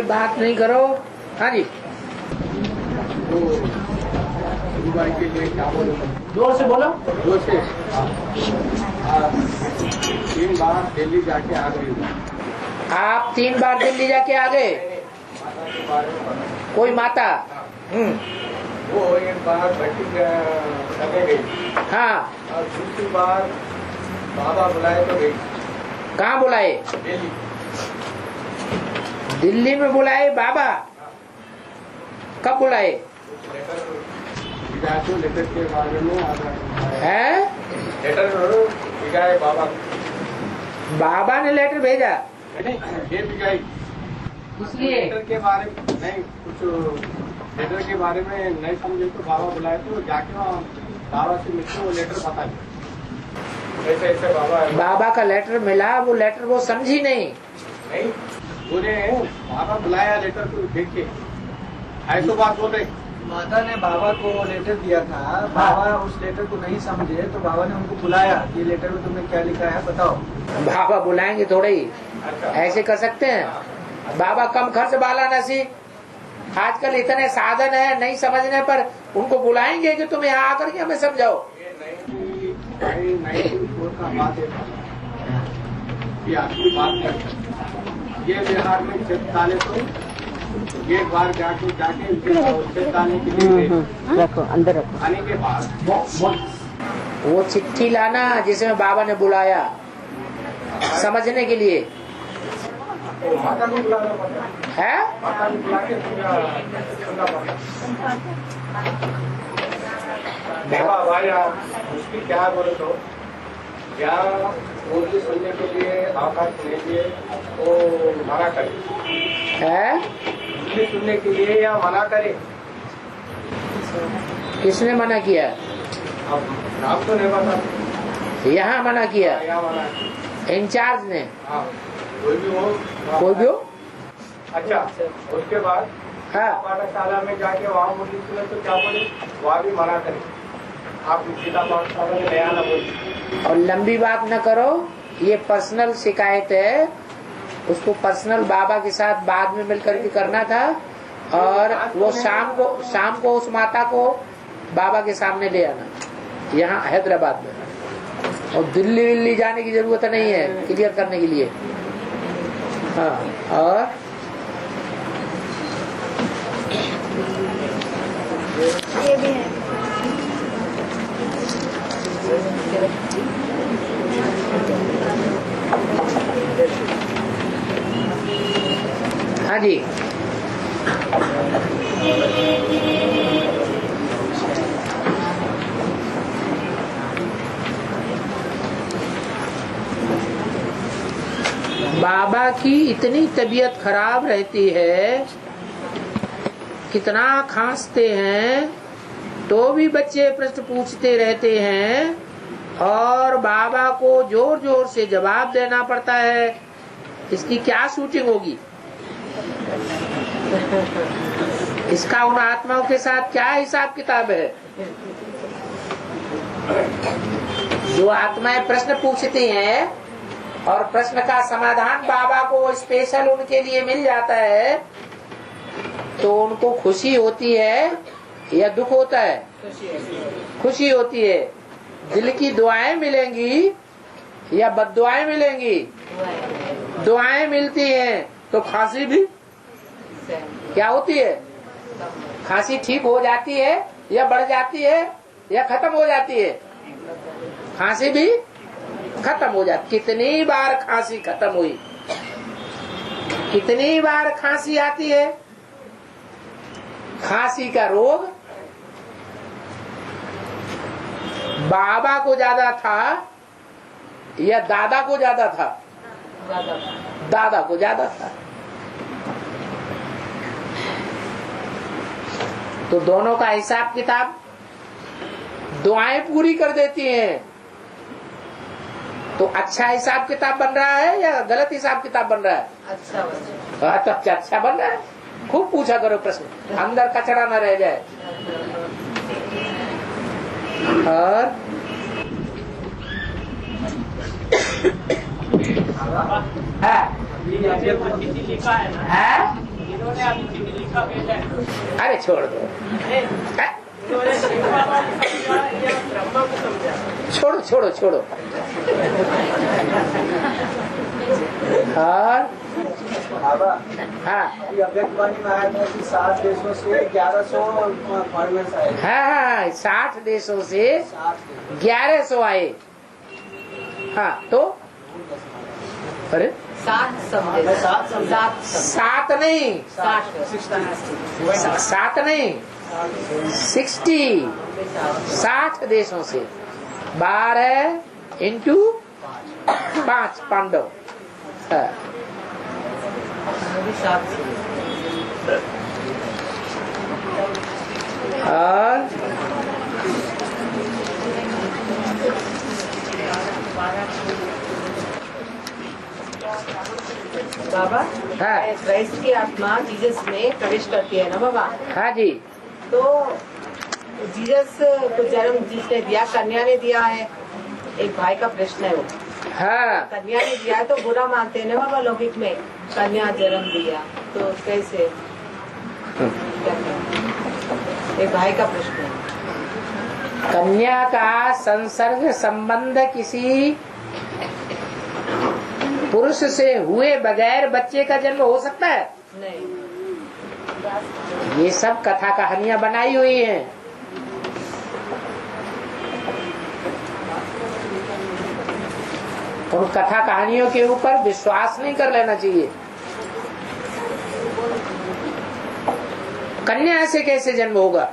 ये बात नहीं करो। हाँ जी, के लिए क्या बोलो? जोर से बोलो। जोर से। 3 बार दिल्ली जाके आ गई। आप 3 बार दिल्ली जाके आ गए? कोई माता? वो एक बार बैठी लगे गई। हाँ। और दूसरी बार बाबा बुलाए तो गई। कहाँ बुलाए? दिल्ली। दिल्ली में बुलाए बाबा? कब बुलाए? लेटर के बारे में है? लेटर भिजाए बाबा। बाबा ने लेटर भेजा? नहीं, ये भिजाई। इसलिए लेटर के बारे में नहीं, कुछ लेटर के बारे में नहीं समझे तो बाबा बुलाए तो जाके वहाँ बाबा से मिलकर वो लेटर बता दिया। ऐसे ऐसे बाबा का लेटर मिला, वो लेटर वो समझी नहीं। बोले बाबा बुलाया लेटर को देख के, ऐसा बात बोल रहे। माता ने बाबा को लेटर दिया था, बाबा उस लेटर को नहीं समझे तो बाबा ने उनको बुलाया, ये लेटर में तुमने क्या लिखा है बताओ। बाबा बुलाएंगे थोड़े ही अच्छा। ऐसे कर सकते हैं? बाबा कम खर्च वाला नसीब। आजकल इतने साधन है, नहीं समझने पर उनको बुलाएंगे कि तुम यहाँ आकर के हमें समझाओ। ये नई का बात है कि आपकी बात कर, ये बिहार में चिप डाले तो एक बार जाके चिप डालने के लिए रखो, अंदर रखो। आने के बाद वो चिट्ठी लाना जिसमें बाबा ने बुलाया समझने के लिए माता को बुलाना पड़ता है। माता को बुला के सुनना पड़ता। देखो भाई उसकी क्या बोले तो क्या मुर्गी सुनने के लिए आवाज सुनने के लिए वो मना करे है? मुर्गी सुनने के लिए या मना करे? किसने मना किया? अब नाम तो नहीं पता। यहाँ मना किया? यहाँ मना है। इंचार्ज ने? हाँ, कोई भी हो। अच्छा, उसके बाद हाँ। पाठशाला में जाके वहाँ मुर्गी सुने तो क्या बोले? वहाँ भी मना करे। आप सीधा पाठशाला में नया ना बोलिए। और लंबी बात न करो, ये पर्सनल शिकायत है, उसको पर्सनल बाबा के साथ बाद में मिलकर के करना था। और वो शाम को उस माता को बाबा के सामने ले आना यहाँ हैदराबाद में। और दिल्ली जाने की जरूरत नहीं है क्लियर करने के लिए। हाँ, और ये भी है। हाँ जी, बाबा की इतनी तबीयत खराब रहती है, कितना खांसते हैं तो भी बच्चे प्रश्न पूछते रहते हैं और बाबा को जोर जोर से जवाब देना पड़ता है। इसकी क्या शूटिंग होगी? इसका उन आत्माओं के साथ क्या हिसाब किताब है? जो आत्माएं प्रश्न पूछती हैं और प्रश्न का समाधान बाबा को स्पेशल उनके लिए मिल जाता है तो उनको खुशी होती है या दुख होता है? खुशी होती है। दिल की दुआएं मिलेंगी या बद्दुआएं मिलेंगी? दुआएं मिलती हैं तो खांसी भी क्या होती है? खांसी ठीक हो जाती है या बढ़ जाती है या खत्म हो जाती है? खांसी भी खत्म हो जाती। कितनी बार खांसी खत्म हुई? कितनी बार खांसी आती है? खांसी का रोग बाबा को ज्यादा था या दादा को ज्यादा था? दादा को ज्यादा था। तो दोनों का हिसाब किताब दुआएं पूरी कर देती हैं। तो अच्छा हिसाब किताब बन रहा है या गलत हिसाब किताब बन रहा है? अच्छा बन रहा है। खूब पूछा करो प्रश्न, अंदर कचरा न रह जाए। और लिखा है ना? इन्होंने अभी लिखा भेजा है। अरे छोड़ दो, इन्होंने शिव बाबा को समझा या ब्रह्मा को समझा? छोड़ो छोड़ो छोड़ो। और बाबा हाँ ये अव्यक्तवाणी में आया था कि 7 देशों से 1100 फॉलोअर्स आए। हाँ 60 देशों से 1100 आए। हाँ तो अरे 7 नहीं 60 देशों से 12 इंटू 5 पांडव। और बाबा हाँ क्राइस्ट की आत्मा जीसस में प्रवेश करती है ना बाबा। हाँ जी। तो जीसस को जन्म जिसने दिया, कन्या ने दिया है। एक भाई का प्रश्न है वो, हाँ कन्या ने दिया है तो बुरा मानते हैं ना बाबा लौकिक में, कन्या जन्म दिया तो कैसे? एक भाई का प्रश्न है। कन्या का संसर्ग संबंध किसी पुरुष से हुए बगैर बच्चे का जन्म हो सकता है? नहीं, ये सब कथा कहानियां बनाई हुई हैं। उन कथा कहानियों के ऊपर विश्वास नहीं कर लेना चाहिए। कन्या से कैसे जन्म होगा?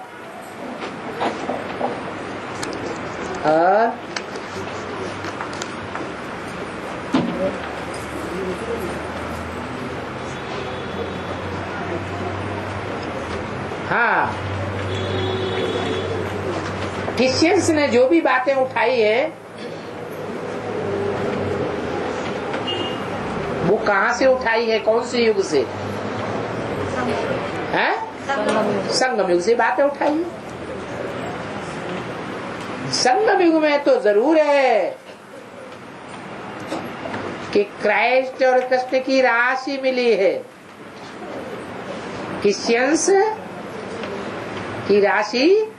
हाँ क्रिश्चियंस ने जो भी बातें उठाई है वो कहाँ से उठाई है, कौन से युग से? हैं? संगम युग से बातें उठाई है। संगम युग में तो जरूर है कि क्राइस्ट और कृष्ण की राशि मिली है। क्रिश्चियंस की राशि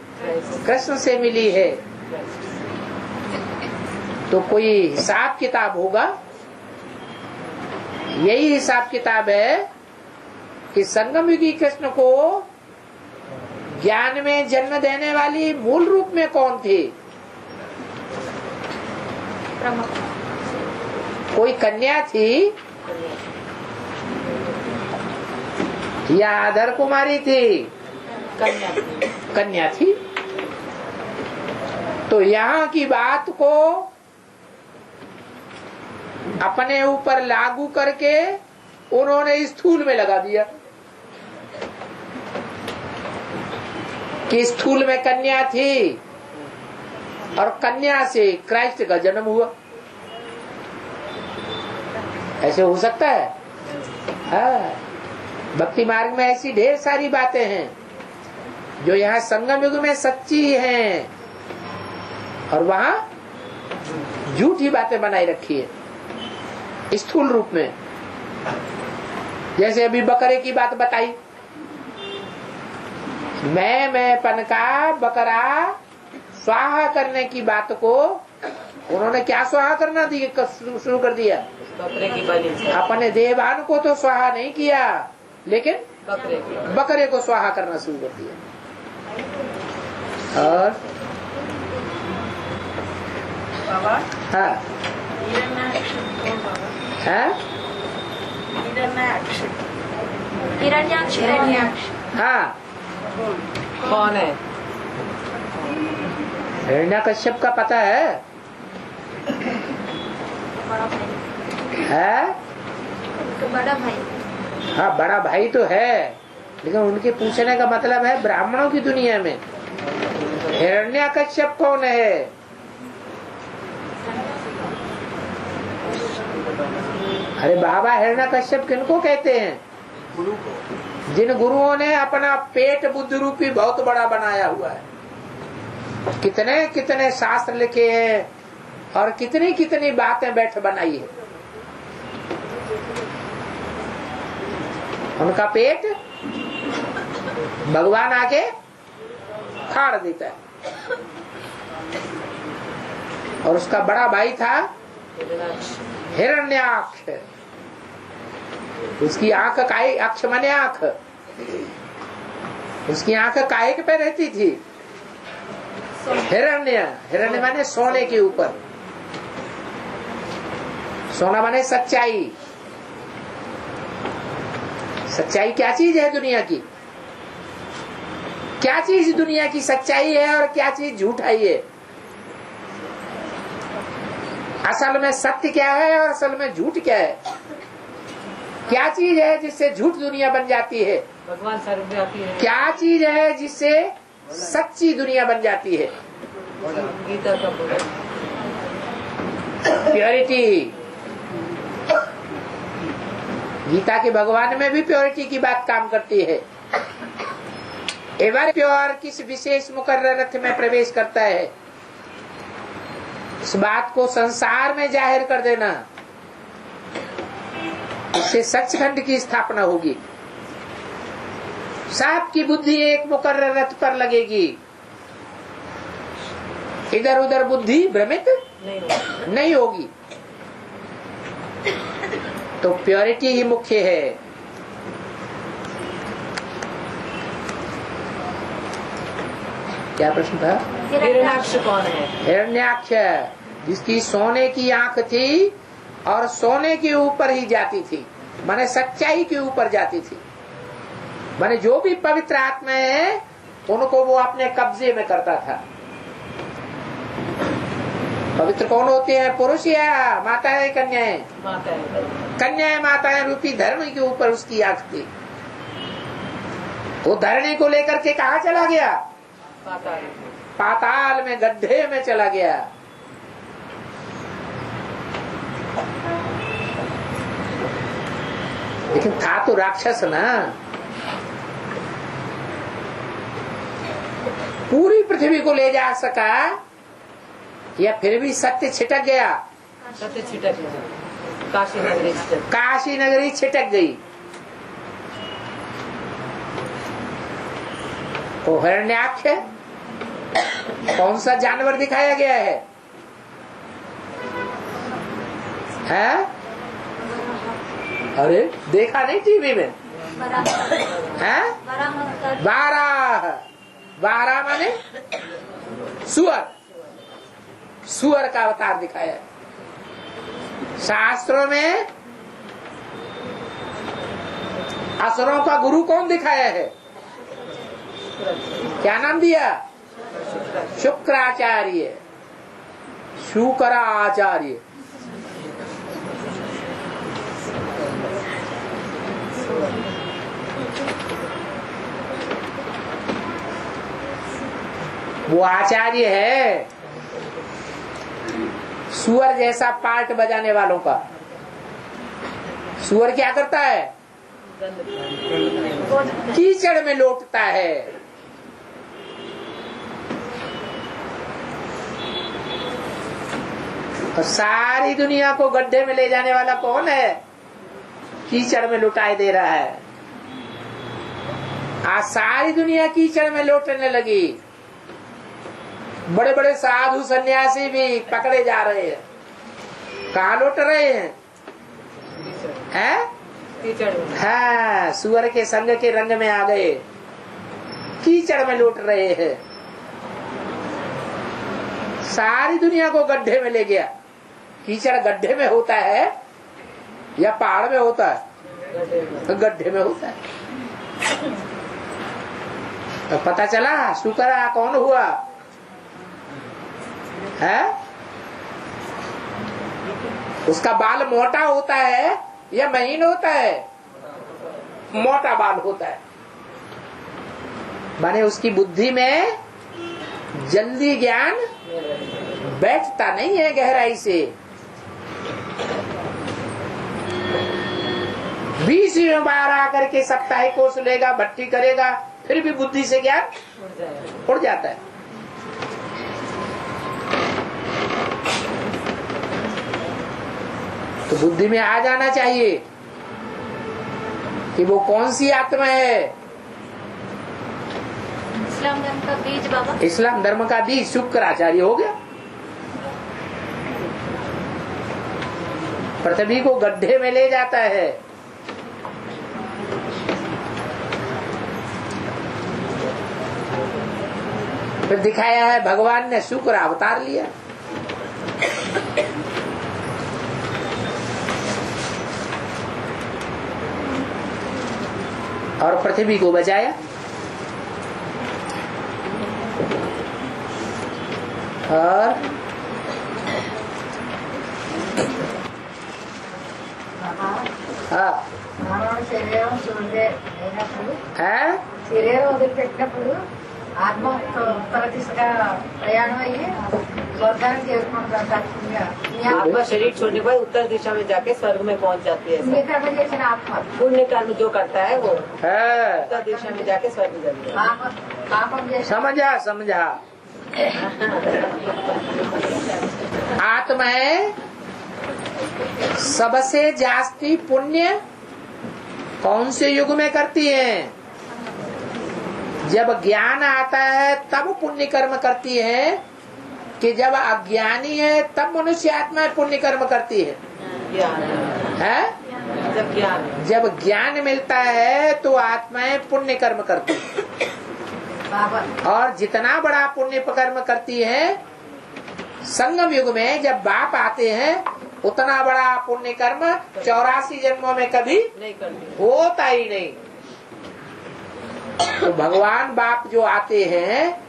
कृष्ण से मिली है। तो कोई हिसाब किताब होगा। यही हिसाब किताब है कि संगम युगी कृष्ण को ज्ञान में जन्म देने वाली मूल रूप में कौन थी? कोई कन्या थी या अधर कुमारी थी? कन्या थी। तो यहाँ की बात को अपने ऊपर लागू करके उन्होंने स्थूल में लगा दिया कि स्थूल में कन्या थी और कन्या से क्राइस्ट का जन्म हुआ। ऐसे हो सकता है? हाँ, भक्ति मार्ग में ऐसी ढेर सारी बातें हैं जो यहाँ संगम युग में सच्ची हैं और वहाँ झूठी बातें बनाई रखी है स्थूल रूप में। जैसे अभी बकरे की बात बताई, मैंपन का बकरा स्वाहा करने की बात को उन्होंने क्या स्वाहा करना शुरू कर दिया? बकरे की बलि से। अपने देवान को तो स्वाहा नहीं किया, लेकिन बकरे को स्वाहा करना शुरू कर दिया। और बाबा हाँ हिरण्याक्ष। हाँ कौन है? हिरण्यकश्यप का पता है? बड़ा भाई। हाँ बड़ा भाई तो है, लेकिन उनके पूछने का मतलब है ब्राह्मणों की दुनिया में हिरण्यकश्यप कौन है? अरे बाबा, हिरण्यकश्यप किनको कहते हैं? गुरु को। जिन गुरुओं ने अपना पेट बुद्ध रूपी बहुत बड़ा बनाया हुआ है। कितने कितने शास्त्र लिखे हैं और कितनी कितनी बातें बैठ बनाई है। उनका पेट भगवान आके फाड़ देता है। और उसका बड़ा भाई था हिरण्याक्ष। उसकी आंख काहे, अक्ष माने आंख, उसकी आंख काहे पे रहती थी? हिरण्य, हिरण्य माने सोने के ऊपर। सोना माने सच्चाई। सच्चाई क्या चीज है दुनिया की? क्या चीज दुनिया की सच्चाई है और क्या चीज झूठाई है? असल में सत्य क्या है और असल में झूठ क्या है? क्या चीज है जिससे झूठ दुनिया बन जाती है? भगवान सर्वव्यापी है। क्या चीज है जिससे सच्ची दुनिया बन जाती है? गीता का बोला प्योरिटी। गीता के भगवान में भी प्योरिटी की बात काम करती है। एवर प्योर किस विशेष मुकर्रर अर्थ में प्रवेश करता है, इस बात को संसार में जाहिर कर देना, इससे सचखंड की स्थापना होगी। सबकी बुद्धि एक मुकर्रर रथ पर लगेगी, इधर उधर बुद्धि भ्रमित नहीं होगी। तो प्योरिटी ही मुख्य है। क्या प्रश्न था? हिरण्याक्ष कौन है? हिरण्याक्ष, जिसकी सोने की आंख थी और सोने के ऊपर ही जाती थी, माने सच्चाई के ऊपर जाती थी। माने जो भी पवित्र आत्मा है उनको वो अपने कब्जे में करता था। पवित्र कौन होते हैं? पुरुष या माताएं, कन्याएं? कन्याएं माताएं रूपी धरणी के ऊपर उसकी आंख थी। वो धरणी को लेकर के कहा चला गया? पाताल में, गड्ढे में चला गया। लेकिन था तो राक्षस ना। पूरी पृथ्वी को ले जा सका या फिर भी सत्य छिटक गया? सत्य छिटक गया। काशी नगरी छिटक गई। तो हिरण्याक्ष कौन सा जानवर दिखाया गया है? हैं? अरे देखा नहीं टीवी में? हैं? बारह, बारह माने सुअर, सुअर का अवतार दिखाया है। शास्त्रों में असुरों का गुरु कौन दिखाया है? क्या नाम दिया? शुक्राचार्य, शुक्राचार्य। वो आचार्य है सुअर जैसा पार्ट बजाने वालों का। सुअर क्या करता है? कीचड़ में लौटता है। और सारी दुनिया को गड्ढे में ले जाने वाला कौन है? कीचड़ में लुटाए दे रहा है। आज सारी दुनिया कीचड़ में लौटने लगी। बड़े बड़े साधु सन्यासी भी पकड़े जा रहे हैं। कहाँ लौट रहे हैं? हाँ, सुअर के संग के रंग में आ गए, कीचड़ में लौट रहे हैं। सारी दुनिया को गड्ढे में ले गया। कीचड़ गड्ढे में होता है या पहाड़ में होता है? गड्ढे में होता है। तो पता चला शुक्र कौन हुआ है? उसका बाल मोटा होता है या महीन होता है? मोटा बाल होता है। माने उसकी बुद्धि में जल्दी ज्ञान बैठता नहीं है गहराई से। 20 बार आकर के साप्ताहिक कोर्स लेगा, भट्टी करेगा, फिर भी बुद्धि से ज्ञान उड़ जाता है। तो बुद्धि में आ जाना चाहिए। कि वो कौन सी आत्मा है? इस्लाम धर्म का बीज बाबा। इस्लाम धर्म का बीज शुक्राचार्य हो गया। पृथ्वी को गड्ढे में ले जाता है। फिर दिखाया है भगवान ने शुक्र अवतार लिया, और पृथ्वी को बचाया। और శరీరం వదిలిపెట్టినప్పుడు ఆత్మ ఉత్తర దిశగా ప్రయాణం అయ్యి స్వర్గానికి చేరుకుంటారు. आत्मा शरीर छोड़ने के बाद उत्तर दिशा में जाके स्वर्ग में पहुंच जाती है। పుణ్యకర్మ చేసిన ఆత్మ पुण्य कर्म जो करता है वो है। उत्तर दिशा में जाके स्वर्ग में जाती है। పాపం చేసిన समझा समझा। आत्माएं सबसे जास्ती पुण्य कौन से युग में करती हैं? जब ज्ञान आता है तब पुण्य कर्म करती है, कि जब अज्ञानी है तब मनुष्य आत्माएं पुण्य कर्म करती है? जब ज्ञान मिलता है तो आत्माएं पुण्य कर्म करती है, और जितना बड़ा पुण्य कर्म करती है संगम युग में जब बाप आते हैं उतना बड़ा पुण्य कर्म 84 जन्मों में कभी नहीं करती, होता ही नहीं। तो भगवान बाप जो आते हैं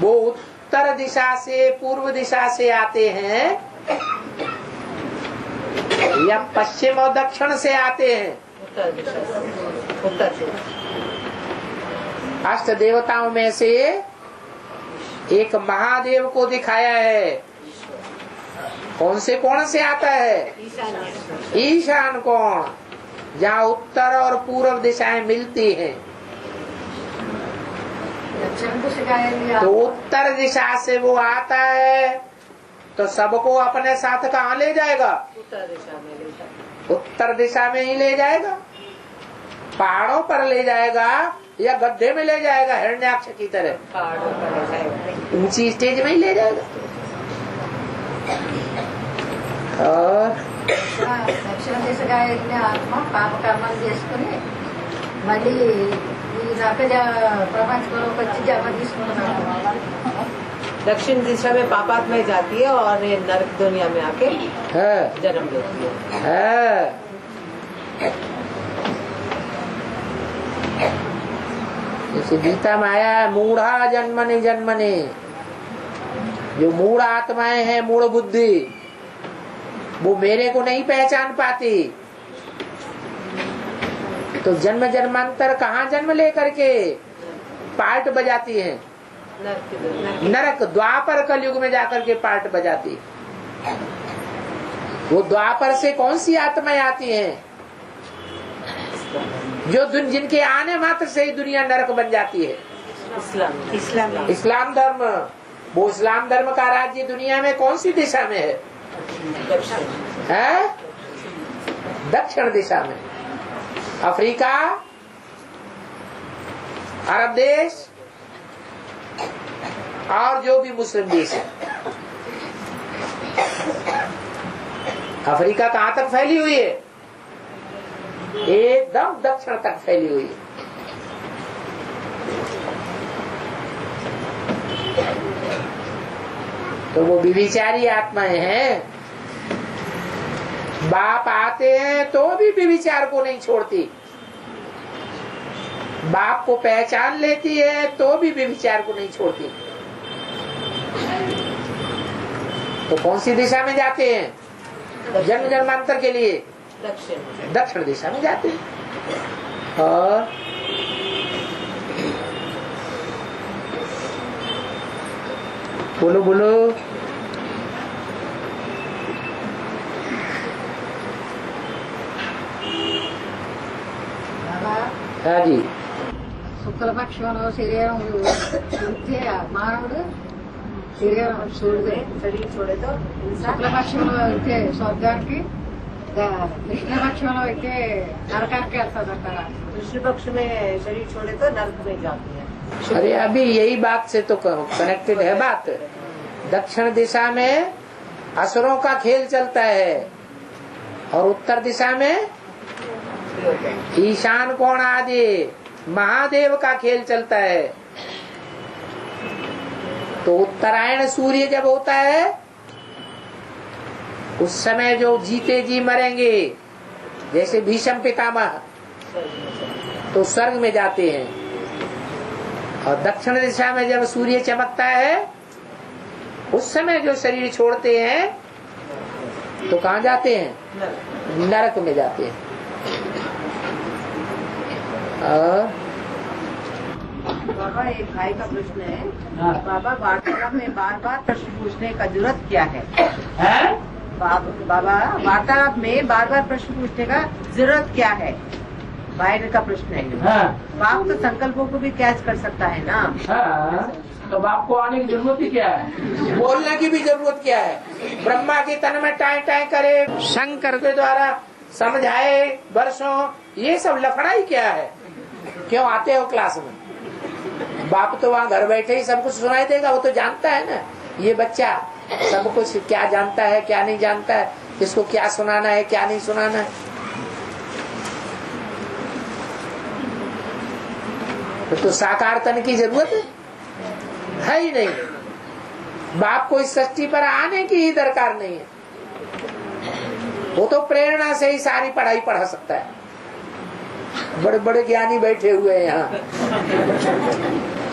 वो उत्तर दिशा से पूर्व दिशा से आते हैं या पश्चिम और दक्षिण से आते हैं? उत्तर दिशा से, उत्तर से। अष्ट देवताओं में से एक महादेव को दिखाया है। कौन से कोण से आता है? ईशान कोण, जहाँ उत्तर और पूर्व दिशाएं मिलती हैं। दक्षिण दिशा तो उत्तर दिशा से वो आता है तो सबको अपने साथ कहाँ ले जाएगा? उत्तर दिशा में ले जाते। उत्तर दिशा में ही ले जाएगा। पहाड़ों पर ले जाएगा या गड्ढे में ले जाएगा हिरण्याक्ष की तरह? पहाड़ों पर ले जाएगा। ऊंची स्टेज में ही ले जाएगा। और దక్షిణ దిశగా వెళ్ళిన ఆత్మ పాపకర్మలు చేసుకుని మళ్ళీ ఈ నరక ప్రపంచంలోకి వచ్చి జన్మ తీసుకుంటున్నాడు. दक्षिण दिशा में पापात्माएं जाती है और ये नरक दुनिया में आके है, जन्म लेती है। जैसे गीता में आया है मूढ़ा जन्मने जन्मने, जो मूढ़ आत्माएं हैं, मूढ़ बुद्धि, वो मेरे को नहीं पहचान पाती, तो जन्म जन्मांतर कहाँ जन्म लेकर के पार्ट बजाती हैं? नरक द्वापर कलयुग में जाकर के पार्ट बजाती। वो द्वापर से कौन सी आत्माएं आती हैं? जो जिनके आने मात्र से ही दुनिया नरक बन जाती है। इस्लाम धर्म, वो इस्लाम धर्म का राज्य दुनिया में कौन सी दिशा में है? दक्षिण दिशा में। अफ्रीका, अरब देश और जो भी मुस्लिम देश है। अफ्रीका कहाँ तक फैली हुई है? एकदम दक्षिण तक फैली हुई है। तो वो विविचारी आत्माएं हैं। बाप आते हैं तो भी विविचार को नहीं छोड़ती, बाप को पहचान लेती है तो भी विविचार को नहीं छोड़ती। तो कौन सी दिशा में जाते हैं? जन्म जन्मांतर के लिए दक्षिण दिशा में जाते हैं। और बोलो बोलो। हाँ जी। శుక్లపక్షంలో శరీరం ఉంటే మానవుడు శరీరం शरीर छोड़े तो శుక్లపక్షంలో ఉంటే స్వర్గానికి, కృష్ణ పక్షంలో అయితే నరకానికి వెళ్తాదంటారా? कृष्ण पक्ष में शरीर छोड़े तो नरक में जाते हैं। अरे अभी यही बात से तो कनेक्टेड है बात। दक्षिण दिशा में असुरों का खेल चलता है और उत्तर दिशा में ईशान कोण आदि महादेव का खेल चलता है। तो उत्तरायण सूर्य जब होता है उस समय जो जीते जी मरेंगे जैसे भीष्म पितामह तो स्वर्ग में जाते हैं, और दक्षिण दिशा में जब सूर्य चमकता है उस समय जो शरीर छोड़ते हैं तो कहाँ जाते हैं? नरक में जाते हैं। और बाबा एक भाई का प्रश्न है, बाबा वार्तालाप में बार बार प्रश्न पूछने का जरूरत क्या है? बाबा वार्तालाप में बार बार प्रश्न पूछने का जरूरत क्या है? भाई का प्रश्न है। बाप तो संकल्पों को भी कैच कर सकता है ना। तो बाप को आने की जरूरत ही क्या है? बोलने की भी जरूरत क्या है? ब्रह्मा के तन में टाई टाई करे, शंकर के द्वारा समझाए वर्षों, ये सब लफड़ा ही क्या है? क्यों आते हो क्लास में? बाप तो वहाँ घर बैठे ही सब कुछ सुनाई देगा, वो तो जानता है ना। ये बच्चा सब कुछ क्या जानता है क्या नहीं जानता है, इसको क्या सुनाना है क्या नहीं सुनाना है। तो साकार तन की जरूरत है ही नहीं। बाप को इस सृष्टि पर आने की ही दरकार नहीं है, वो तो प्रेरणा से ही सारी पढ़ाई पढ़ा सकता है। बड़े बड़े ज्ञानी बैठे हुए हैं यहाँ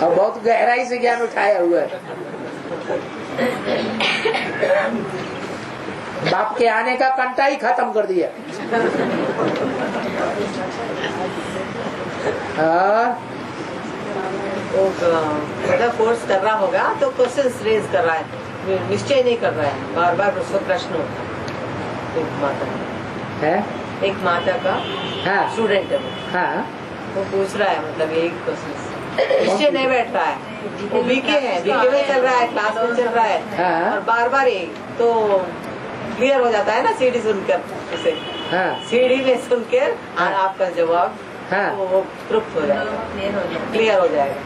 और बहुत गहराई से ज्ञान उठाया हुआ है। बाप के आने का कंटा ही खत्म कर दिया। मतलब कोर्स कर रहा होगा तो क्वेश्चन रेज कर रहा है, निश्चय नहीं कर रहा है, बार बार उसको प्रश्न होता है। एक माता का स्टूडेंट है, वो पूछ रहा है, मतलब एक क्वेश्चन निश्चय नहीं बैठ रहा है, वो बीके है, बीके में चल रहा है, क्लास में चल रहा है, और बार बार एक तो क्लियर हो जाता है ना सीडी सुनकर, उसे सीडी में सुनकर आपका जवाब वो तृप्त हो जाएगा, क्लियर हो जाएगा।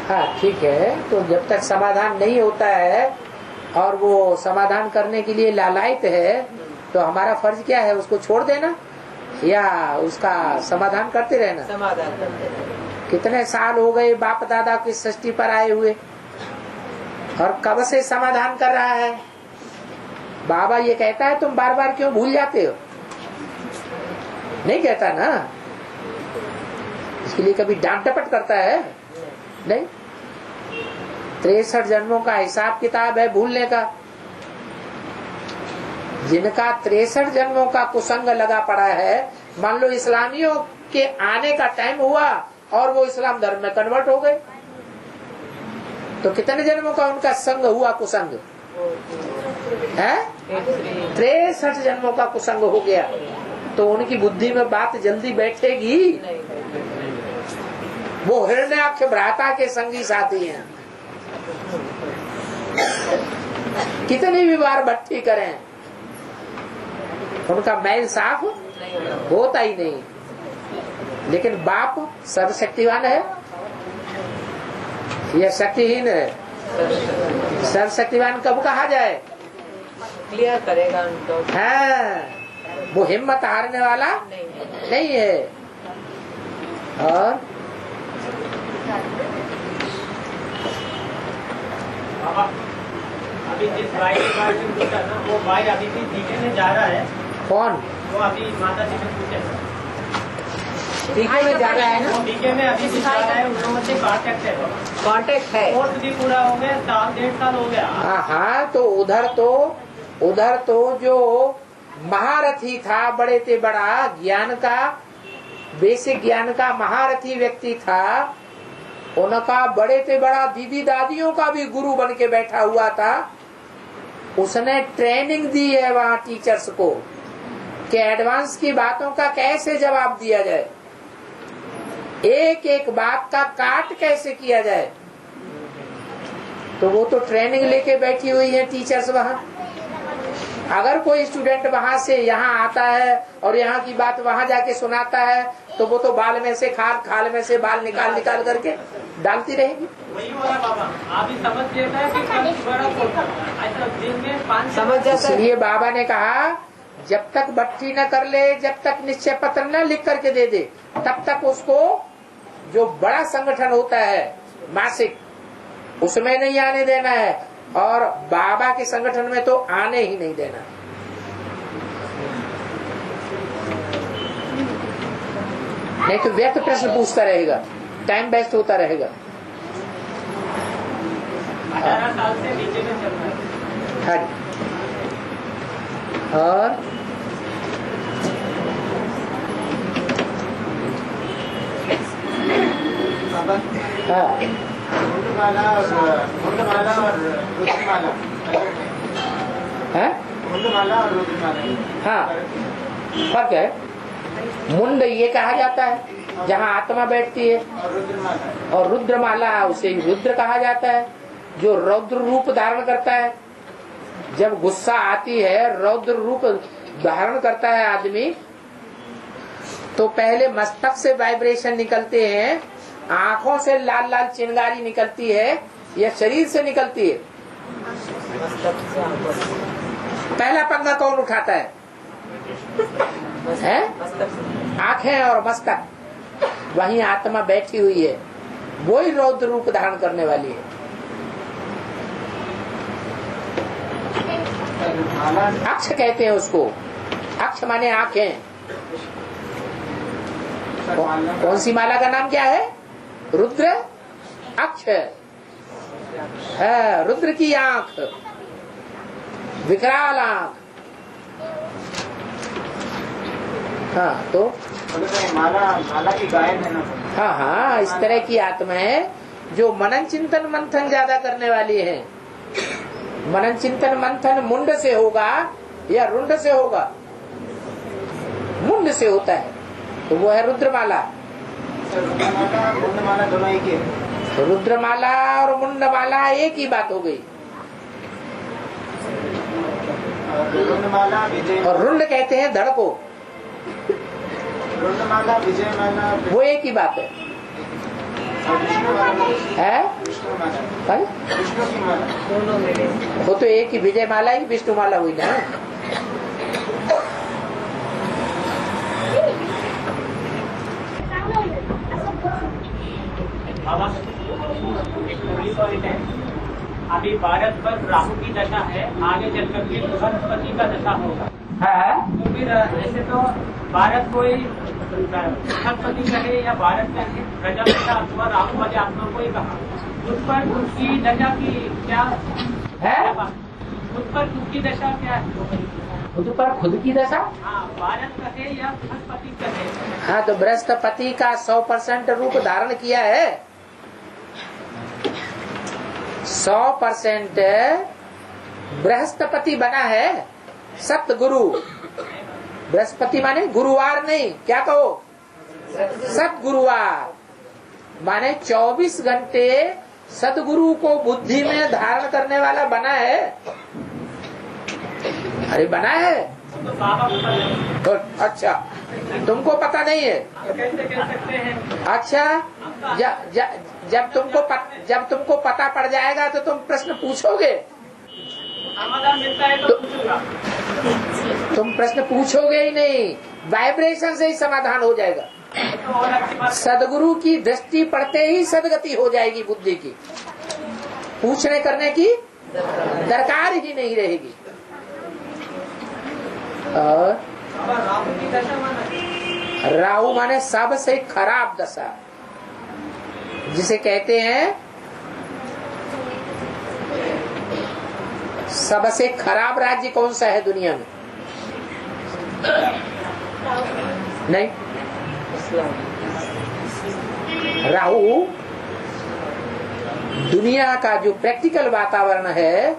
हाँ ठीक है, तो जब तक समाधान नहीं होता है और वो समाधान करने के लिए लालायित है तो हमारा फर्ज क्या है? उसको छोड़ देना या उसका समाधान करते रहना? समाधान करते रहना। कितने साल हो गए बाप दादा की सृष्टि पर आए हुए और कब से समाधान कर रहा है? बाबा ये कहता है तुम बार बार क्यों भूल जाते हो? नहीं कहता ना, इसके लिए कभी डांट डपट करता है? नहीं। 63 जन्मों का हिसाब किताब है भूलने का। जिनका 63 जन्मों का कुसंग लगा पड़ा है, मान लो इस्लामियों के आने का टाइम हुआ और वो इस्लाम धर्म में कन्वर्ट हो गए, तो कितने जन्मों का उनका संग हुआ कुसंग है? 63 जन्मों का कुसंग हो गया, तो उनकी बुद्धि में बात जल्दी बैठेगी? वो हिरण्याक्ष भ्राता के संगी साथी हैं, कितनी भी बार भट्टी करें उनका मैल साफ होता ही नहीं। लेकिन बाप सर्वशक्तिवान है या शक्तिहीन है? सर्वशक्तिवान कब कहा जाए? क्लियर करेगा उनको। हाँ, वो हिम्मत हारने वाला नहीं है। और अभी जिस भाई के बारे में पूछा ना, वो भाई अभी भी डीके में जा रहा है। कौन? वो अभी माता जी से पूछे, डीके में जा रहा है ना, वो डीके में अभी भी जा रहा है, उन लोगों से कांटेक्ट है, कोर्स भी पूरा हो गया, 1.5 साल हो गया। हाँ, तो उधर तो जो महारथी था, बड़े से बड़ा ज्ञान का, बेसिक ज्ञान का महारथी व्यक्ति था, उनका बड़े से बड़ा दीदी दादियों का भी गुरु बन के बैठा हुआ था। उसने ट्रेनिंग दी है वहाँ टीचर्स को कि एडवांस की बातों का कैसे जवाब दिया जाए, एक एक बात का काट कैसे किया जाए। तो वो तो ट्रेनिंग लेके बैठी हुई है टीचर्स वहाँ। अगर कोई स्टूडेंट वहाँ से यहाँ आता है और यहाँ की बात वहाँ जाके सुनाता है तो वो तो बाल में से खाल में से बाल निकाल निकाल करके डालती रहेगी। वही हो रहा बाबा, आप ही समझ लेता है कि कल बड़ा ऐसा दिन में 5 समझ जाता है। इसलिए बाबा ने कहा जब तक भट्टी न कर ले, जब तक निश्चय पत्र न लिख करके दे दे, तब तक उसको जो बड़ा संगठन होता है मासिक, उसमें नहीं आने देना है, और बाबा के संगठन में तो आने ही नहीं देना। नहीं तो व्यर्थ प्रश्न पूछता रहेगा, टाइम वेस्ट होता रहेगा। 18 साल से नीचे में चल रहा है। हाँ जी। और हाँ मुंडमाला और रुद्रमाला है, मुंडमाला और रुद्रमाला। हाँ फर्क है। मुंड ये कहा जाता है जहाँ आत्मा बैठती है, और रुद्रमाला और रुद्रमाला उसे रुद्र कहा जाता है, जो रौद्र रूप धारण करता है। जब गुस्सा आती है, रौद्र रूप धारण करता है आदमी, तो पहले मस्तक से वाइब्रेशन निकलते हैं, आंखों से लाल लाल चिंगारी निकलती है, या शरीर से निकलती है। पहला पंगा कौन उठाता है? आंखें और मस्तक। वहीं आत्मा बैठी हुई है, वही रौद्र रूप धारण करने वाली है। अक्ष कहते हैं उसको। अक्ष माने आंखें। कौन सी माला का नाम क्या है? रुद्र अक्ष है। रुद्र की आंख, विकराल आंख। हाँ तो माला की गायन है ना। हाँ हाँ, इस तरह की आत्मा है जो मनन चिंतन मंथन ज्यादा करने वाली है। मनन चिंतन मंथन मुंड से होगा या रुंड से होगा? मुंड से होता है, तो वो है रुद्रमाला। मुंडमाला दोनों एक ही है। रुद्रमाला और मुंडमाला एक ही बात हो गई। रुंडमाला विजय, और रुंड कहते हैं धड़ को, रुंडमाला विजयमाला वो एक ही बात है। है? विष्णु की माला। वो तो एक ही विजय माला ही विष्णु माला हुई ना। बाबा एक पूरी पॉइंट है, अभी भारत पर राहु की दशा है, आगे चल करके बृहस्पति का दशा होगा। तो फिर ऐसे तो भारत कोई बृहस्पति कहे या भारत कहे, प्रजापिता अथवा राहु वाले आत्मा को ही कहा, उस पर उसकी दशा की क्या है? उस पर उसकी दशा क्या है? खुद पर खुद की दशा। हाँ, भारत कहे या बृहस्पति कहे। हाँ, तो बृहस्पति का 100% रूप धारण किया है। 100% बृहस्पति बना है, सतगुरु। बृहस्पति माने गुरुवार नहीं, क्या कहो? सतगुरुवार माने 24 घंटे सतगुरु को बुद्धि में धारण करने वाला बना है। अरे बना है तो बाबा को पता है। तो अच्छा, तुमको पता नहीं है? कैसे कह सकते हैं? अच्छा, जब तुमको पता पड़ जाएगा तो तुम प्रश्न पूछोगे। समाधान मिलता है तो पूछूंगा। तुम प्रश्न पूछोगे ही नहीं, वाइब्रेशन से ही समाधान हो जाएगा। तो और अच्छी बात, सदगुरु की दृष्टि पड़ते ही सदगति हो जाएगी बुद्धि की। पूछने करने की दरकार ही नहीं रहेगी। और राहु की दशा माना, राहु माने सबसे खराब दशा, जिसे कहते हैं सबसे खराब राज्य कौन सा है दुनिया में? नहीं, राहु दुनिया का जो प्रैक्टिकल वातावरण है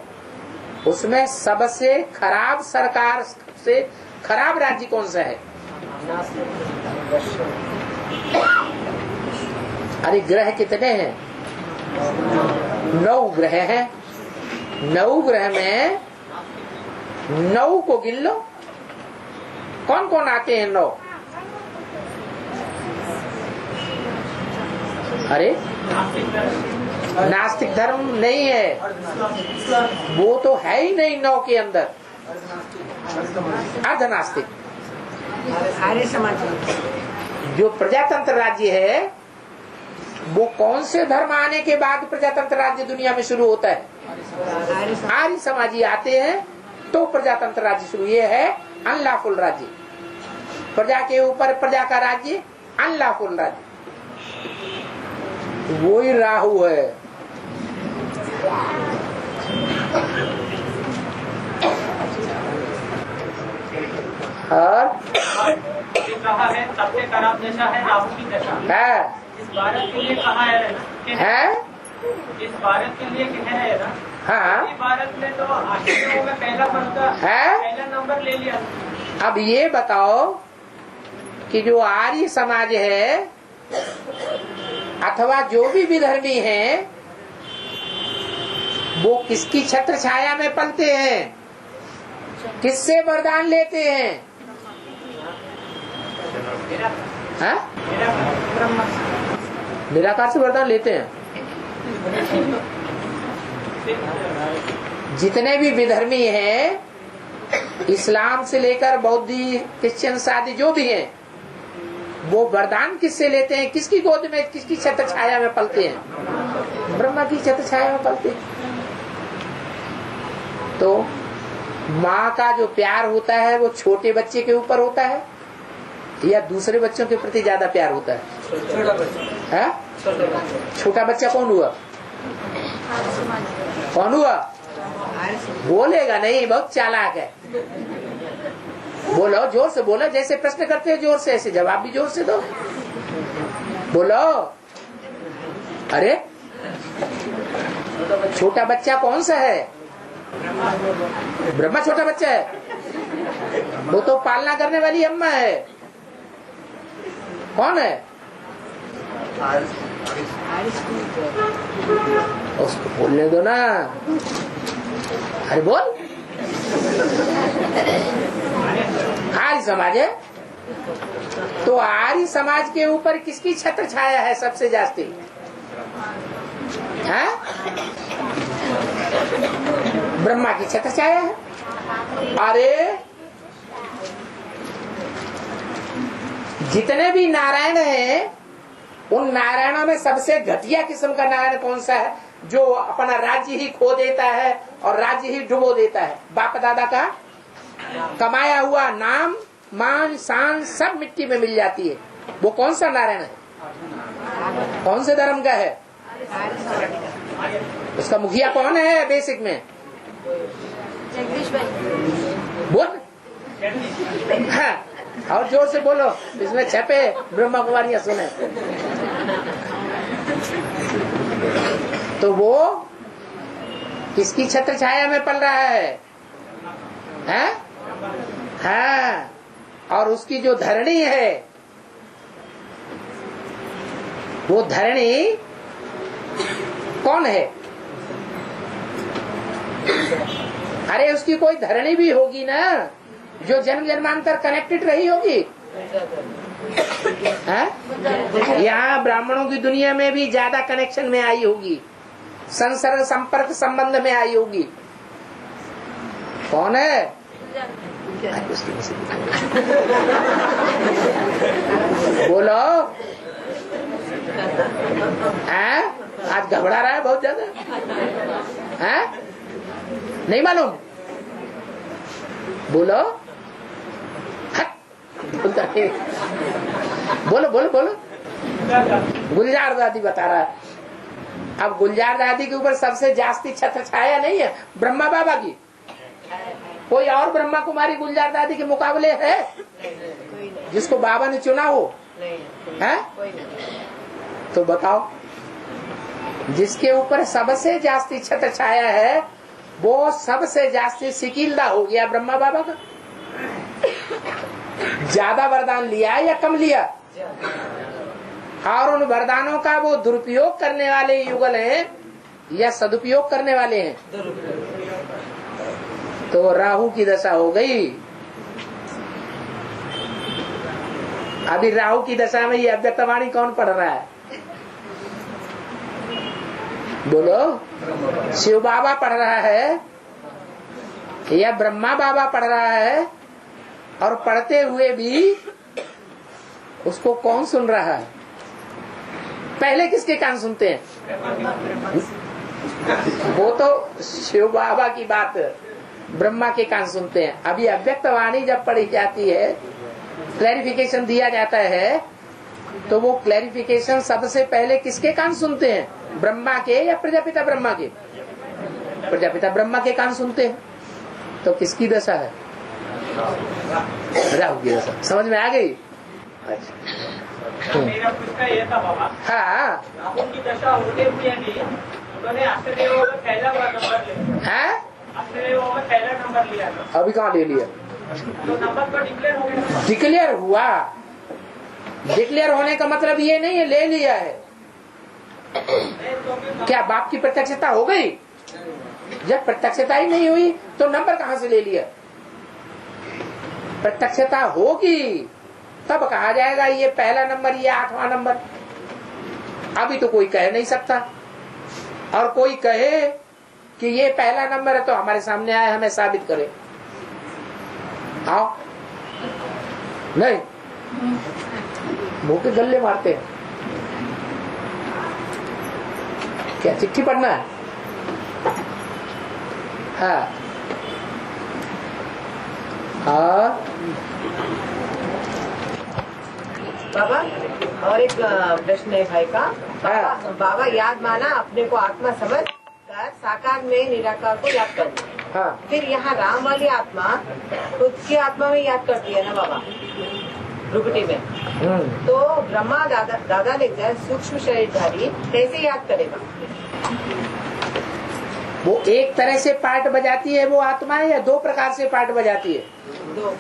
उसमें सबसे खराब सरकार से खराब राज्य कौन सा है? अरे ग्रह कितने हैं? 9 ग्रह हैं। 9 ग्रह में 9 को गिन लो, कौन कौन आते हैं 9? अरे नास्तिक धर्म नहीं है, वो तो है ही नहीं 9 के अंदर। अर्धनास्तिक, आर्य समाज जो प्रजातंत्र राज्य है, वो कौन से धर्म आने के बाद प्रजातंत्र राज्य दुनिया में शुरू होता है? आर्य समाजी आते हैं तो प्रजातंत्र राज्य शुरू। ये है अनलॉफुल राज्य, प्रजा के ऊपर प्रजा का राज्य, अनलॉफुल राज्य। वो ही राहु है। और कहा है सबसे खराब दशा है राहु की दशा है, इस भारत के लिए कहा है इस भारत के लिए कहा है ना। हाँ भारत ने तो आश्चर्यों में पहला नंबर ले लिया। अब ये बताओ कि जो आर्य समाज है अथवा जो भी विधर्मी हैं, वो किसकी छत्र छाया में पलते हैं? किससे वरदान लेते हैं? हाँ? निराकार से वरदान लेते हैं। जितने भी विधर्मी हैं, इस्लाम से लेकर बौद्धी, क्रिश्चियन आदि जो भी हैं, वो वरदान किससे लेते हैं? किसकी गोद में, किसकी छत्र छाया में पलते हैं? ब्रह्मा की छत्र छाया में पलते हैं। तो माँ का जो प्यार होता है वो छोटे बच्चे के ऊपर होता है या दूसरे बच्चों के प्रति ज्यादा प्यार होता है? छोटा बच्चा कौन हुआ? कौन हुआ? बोलेगा नहीं, बहुत चालाक है। बोलो, जोर से बोलो, जैसे प्रश्न करते हो जोर से, ऐसे जवाब भी जोर से दो। बोलो। अरे छोटा बच्चा कौन सा है? ब्रह्मा छोटा बच्चा है। वो तो पालना करने वाली अम्मा है। कौन है? उसको बोलने दो ना। अरे बोल। आर्य समाज है, तो आर्य समाज के ऊपर किसकी छत्र छाया है सबसे जास्ती? है? ब्रह्मा की छत्र छाया है। अरे जितने भी नारायण हैं, उन नारायणों में सबसे घटिया किस्म का नारायण कौन सा है? जो अपना राज्य ही खो देता है और राज्य ही डुबो देता है। बाप दादा का कमाया हुआ नाम, मान, शान सब मिट्टी में मिल जाती है। वो कौन सा नारायण है? कौन से धर्म का है? उसका मुखिया कौन है बेसिक में? बोल। हाँ, और जोर से बोलो, इसमें छपे ब्रह्मा कुमारियां सुने। तो वो किसकी छत्र छाया में पल रहा है? हैं? हाँ, और उसकी जो धरणी है, वो धरणी कौन है? अरे उसकी कोई धरणी भी होगी ना, जो जन्म जन्मांतर कनेक्टेड रही होगी। यहाँ ब्राह्मणों की दुनिया में भी ज्यादा कनेक्शन में आई होगी, संसर्ग संपर्क संबंध में आई होगी। कौन है? बोलो। आज घबरा रहा है बहुत ज्यादा। नहीं मालूम? बोलो। बोलो बोलो बोलो। गुलजार दादी बता रहा है। अब गुलजार दादी के ऊपर सबसे जास्ती छत्र छाया नहीं है ब्रह्मा बाबा की। कोई और ब्रह्मा कुमारी गुलजार दादी के मुकाबले है जिसको बाबा ने चुना हो? है? तो बताओ, जिसके ऊपर सबसे जास्ती छत्र छाया है वो सबसे जास्ती सिकीलदा हो गया ब्रह्मा बाबा का। ज्यादा वरदान लिया या कम लिया? और उन वरदानों का वो दुरुपयोग करने वाले युगल हैं या सदुपयोग करने वाले हैं? तो राहु की दशा हो गई। अभी राहु की दशा में ये अव्यक्तवाणी कौन पढ़ रहा है? बोलो, शिव बाबा पढ़ रहा है या ब्रह्मा बाबा पढ़ रहा है? और पढ़ते हुए भी उसको कौन सुन रहा है? पहले किसके कान सुनते हैं? वो तो शिव बाबा की बात ब्रह्मा के कान सुनते हैं। अभी अव्यक्तवाणी जब पढ़ी जाती है, क्लैरिफिकेशन दिया जाता है, तो वो क्लैरिफिकेशन सबसे पहले किसके कान सुनते हैं? ब्रह्मा के या प्रजापिता ब्रह्मा के? प्रजापिता ब्रह्मा के कान सुनते हैं। तो किसकी दशा है? राहु की दशा। समझ में आ गई? अच्छा, मेरा पूछना ये था बाबा, हाँ, राहु की दशा होते हुए भी उन्होंने आश्चर्य में पहला नंबर लिया। है? आश्चर्य में पहला नंबर लिया था। अभी कहाँ ले लिया? तो नंबर तो डिक्लेयर हो गया। डिक्लेयर हुआ। डिक्लेयर होने का मतलब ये नहीं है ले लिया है। क्या बाप की प्रत्यक्षता हो गई? जब प्रत्यक्षता ही नहीं हुई तो नंबर कहाँ से ले लिया? प्रत्यक्षता होगी तब कहा जाएगा ये पहला नंबर, ये 8वां नंबर। अभी तो कोई कह नहीं सकता। और कोई कहे कि ये पहला नंबर है तो हमारे सामने आए, हमें साबित करे। आओ, नहीं, मुंह के गल्ले मारते हैं। क्या चिट्ठी पढ़ना है? हाँ, हाँ बाबा, और एक प्रश्न है भाई का। बाबा याद माना अपने को आत्मा समझ कर साकार में निराकार को याद कर। हाँ, फिर यहाँ राम वाली आत्मा खुद की आत्मा में याद करती है ना बाबा, भ्रुकुटी में। तो ब्रह्मा दादा लेकर सूक्ष्म शरीरधारी कैसे याद करेगा? वो एक तरह से पार्ट बजाती है वो आत्मा है या दो प्रकार से पार्ट बजाती है? दो।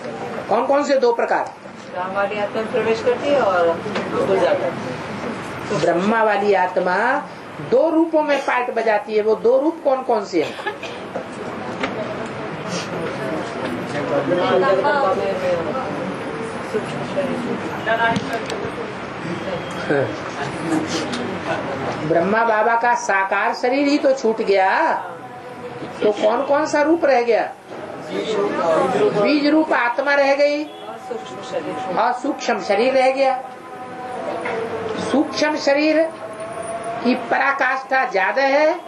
कौन कौन से दो प्रकार? राम वाली आत्मा में प्रवेश करती है और भूल जाता है। ब्रह्मा वाली आत्मा दो रूपों में पार्ट बजाती है। वो दो रूप कौन कौन से हैं? ब्रह्मा बाबा का साकार शरीर ही तो छूट गया, तो कौन कौन सा रूप रह गया? बीज रूप आत्मा रह गई और सूक्ष्म शरीर रह गया। सूक्ष्म शरीर की पराकाष्ठा ज्यादा है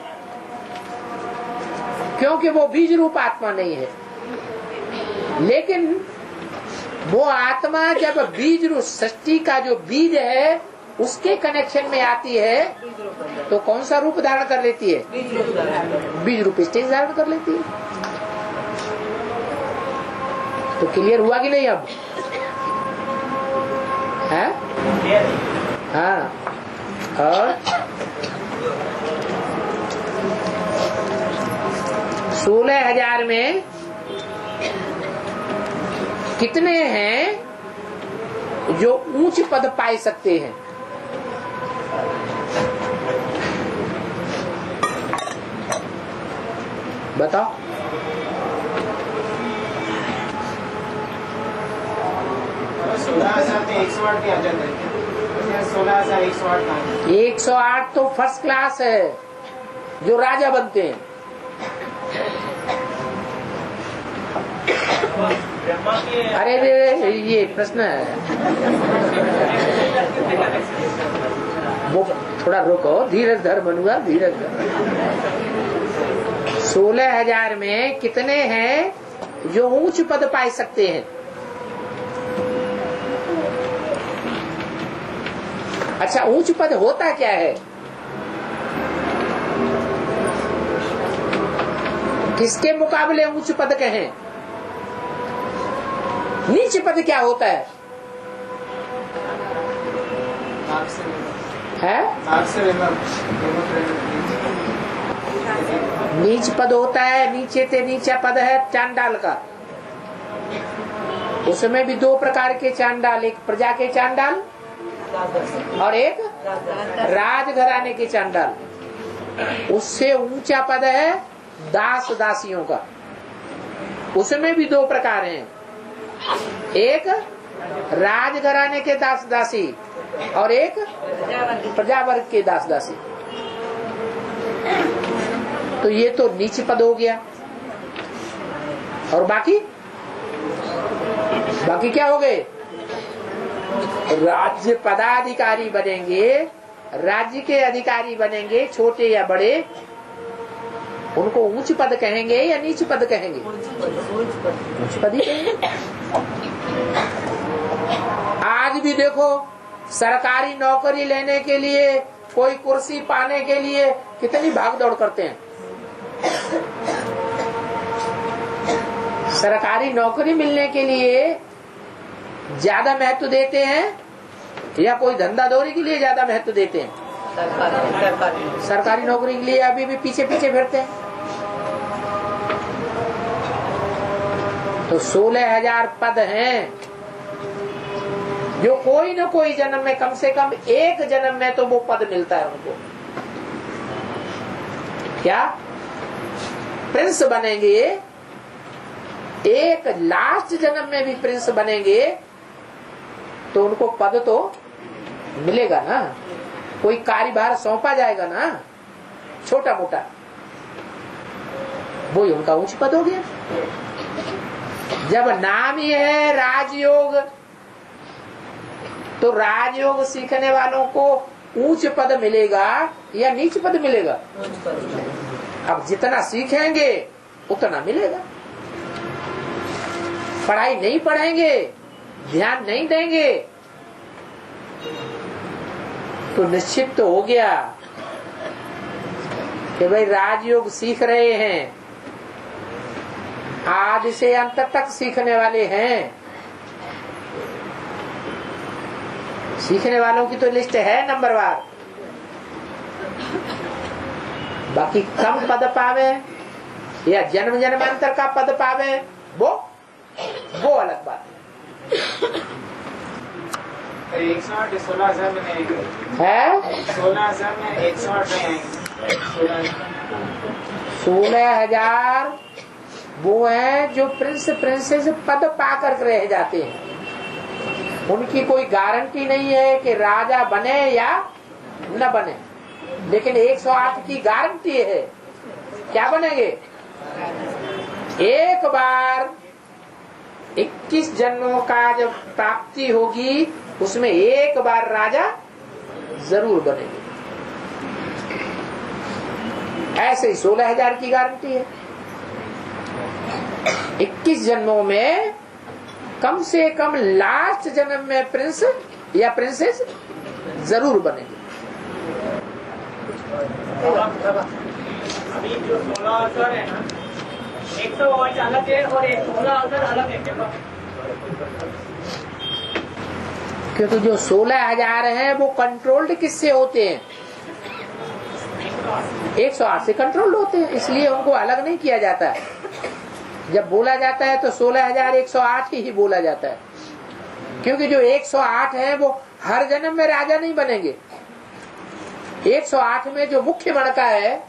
क्योंकि वो बीज रूप आत्मा नहीं है। लेकिन वो आत्मा जब बीज रूप सृष्टि का जो बीज है उसके कनेक्शन में आती है तो कौन सा रूप धारण कर लेती है? बीज रूप स्टेज धारण कर लेती है। तो क्लियर हुआ कि नहीं अब? है? हाँ। और 16,000 में कितने हैं जो ऊंच पद पाए सकते हैं? बताओ। 108 तो फर्स्ट क्लास है जो राजा बनते हैं। अरे ये प्रश्न है, वो थोड़ा रुको, धीरज धर मनुआ, धीरज धर। 16,000 में कितने हैं जो ऊंच पद पाए सकते हैं? अच्छा, ऊंच पद होता क्या है? किसके मुकाबले ऊंच पद कहें? नीच पद क्या होता है? नीच पद होता है, नीचे से नीचा पद है चांडाल का। उसमें भी दो प्रकार के चांडाल, एक प्रजा के चांडाल और एक राजघराने के चांडाल। उससे ऊंचा पद है दास दासियों का। उसमें भी दो प्रकार हैं, एक राजघराने के दास दासी और एक प्रजा वर्ग के दास दासी। तो ये तो नीच पद हो गया। और बाकी क्या हो गए? राज्य पदाधिकारी बनेंगे, राज्य के अधिकारी बनेंगे, छोटे या बड़े, उनको ऊंच पद कहेंगे या नीच पद कहेंगे? ऊंच पद ही कहेंगे। आज भी देखो, सरकारी नौकरी लेने के लिए, कोई कुर्सी पाने के लिए कितनी भाग दौड़ करते हैं। सरकारी नौकरी मिलने के लिए ज्यादा महत्व देते हैं या कोई धंधा दौरी के लिए ज्यादा महत्व देते हैं? सरकारी नौकरी के लिए अभी भी पीछे पीछे फिरते हैं। तो 16,000 पद हैं, जो कोई न कोई जन्म में, कम से कम एक जन्म में तो वो पद मिलता है उनको। क्या प्रिंस बनेंगे? एक लास्ट जन्म में भी प्रिंस बनेंगे तो उनको पद तो मिलेगा ना, कोई कार्यभार सौंपा जाएगा ना, छोटा मोटा, वो ही उनका उच्च पद हो गया। जब नाम ही है राजयोग, तो राजयोग सीखने वालों को ऊंच पद मिलेगा या नीच पद मिलेगा? अब जितना सीखेंगे उतना मिलेगा। पढ़ाई नहीं पढ़ेंगे, ध्यान नहीं देंगे, तो निश्चित तो हो गया कि भाई राजयोग सीख रहे हैं, आदि से अंत तक सीखने वाले हैं। सीखने वालों की तो लिस्ट है नंबरवार। बाकी कम पद पावे या जन्म जन्मांतर का पद पावे, वो अलग बात है। 108 16,000 में नहीं है, 16,000 में 108 नहीं, 16,000 वो है जो प्रिंस प्रिंसेस पद पाकर रह जाते हैं। उनकी कोई गारंटी नहीं है कि राजा बने या न बने, लेकिन 108 की गारंटी है। क्या बनेंगे? एक बार 21 जन्मों का जब प्राप्ति होगी, उसमें एक बार राजा जरूर बनेंगे। ऐसे ही 16,000 की गारंटी है। 21 जन्मों में कम से कम लास्ट जन्म में प्रिंस या प्रिंसेस जरूर बनेंगे। अभी जो 16,000 है ना, 108 अलग है और 16,000 अलग है। क्योंकि जो 16,000 है वो कंट्रोल्ड किससे होते हैं? 108 से कंट्रोल्ड होते हैं, इसलिए उनको अलग नहीं किया जाता है। जब बोला जाता है तो 16,108 ही बोला जाता है, क्योंकि जो 108 है वो हर जन्म में राजा नहीं बनेंगे। 108 में जो मुख्य मणका है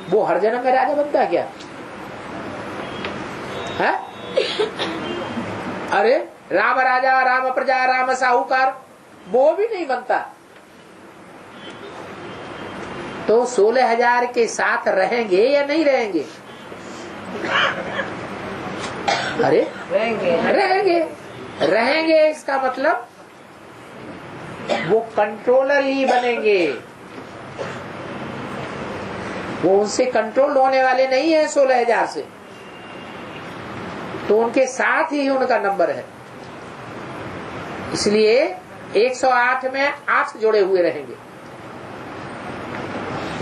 वो हर जन्म में राजा बनता है क्या? है? अरे राम राजा, राम प्रजा, राम साहूकार, वो भी नहीं बनता। तो 16,000 के साथ रहेंगे या नहीं रहेंगे? अरे रहेंगे। इसका मतलब वो कंट्रोलर ही बनेंगे, वो उनसे कंट्रोल होने वाले नहीं है 16,000 से, तो उनके साथ ही उनका नंबर है। इसलिए 108 में 8 जोड़े हुए रहेंगे,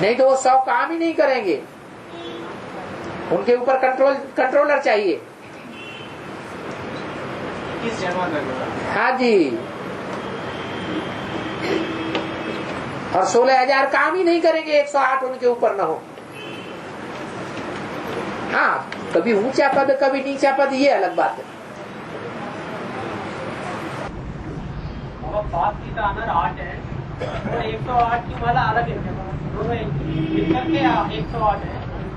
नहीं तो वो 100 काम ही नहीं करेंगे। उनके ऊपर कंट्रोलर चाहिए। हाँ जी। और 16,000 काम ही नहीं करेंगे, 108 उनके ऊपर न हो। हाँ, कभी ऊंचा पद कभी नीचा पद, ये अलग बात है। बात की तो अनर 8 है, 108 की वाला अलग है, दोनों मिलकर के 108 है,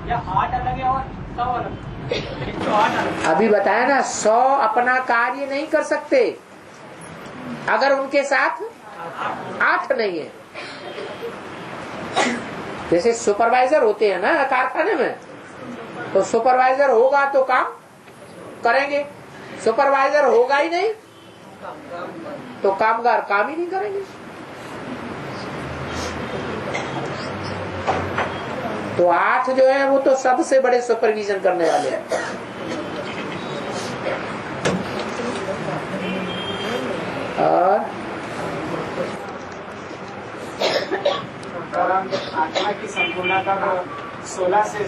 या 8 अलग है और अभी बताया ना, 100 अपना कार्य नहीं कर सकते अगर उनके साथ 8 नहीं है। जैसे सुपरवाइजर होते हैं ना कारखाने में, तो सुपरवाइजर होगा तो काम करेंगे, सुपरवाइजर होगा ही नहीं तो कामगार काम ही नहीं करेंगे। तो 8 जो है वो तो सबसे बड़े सुपरविजन करने वाले हैं। और आत्मा की संपूर्णता को 16 से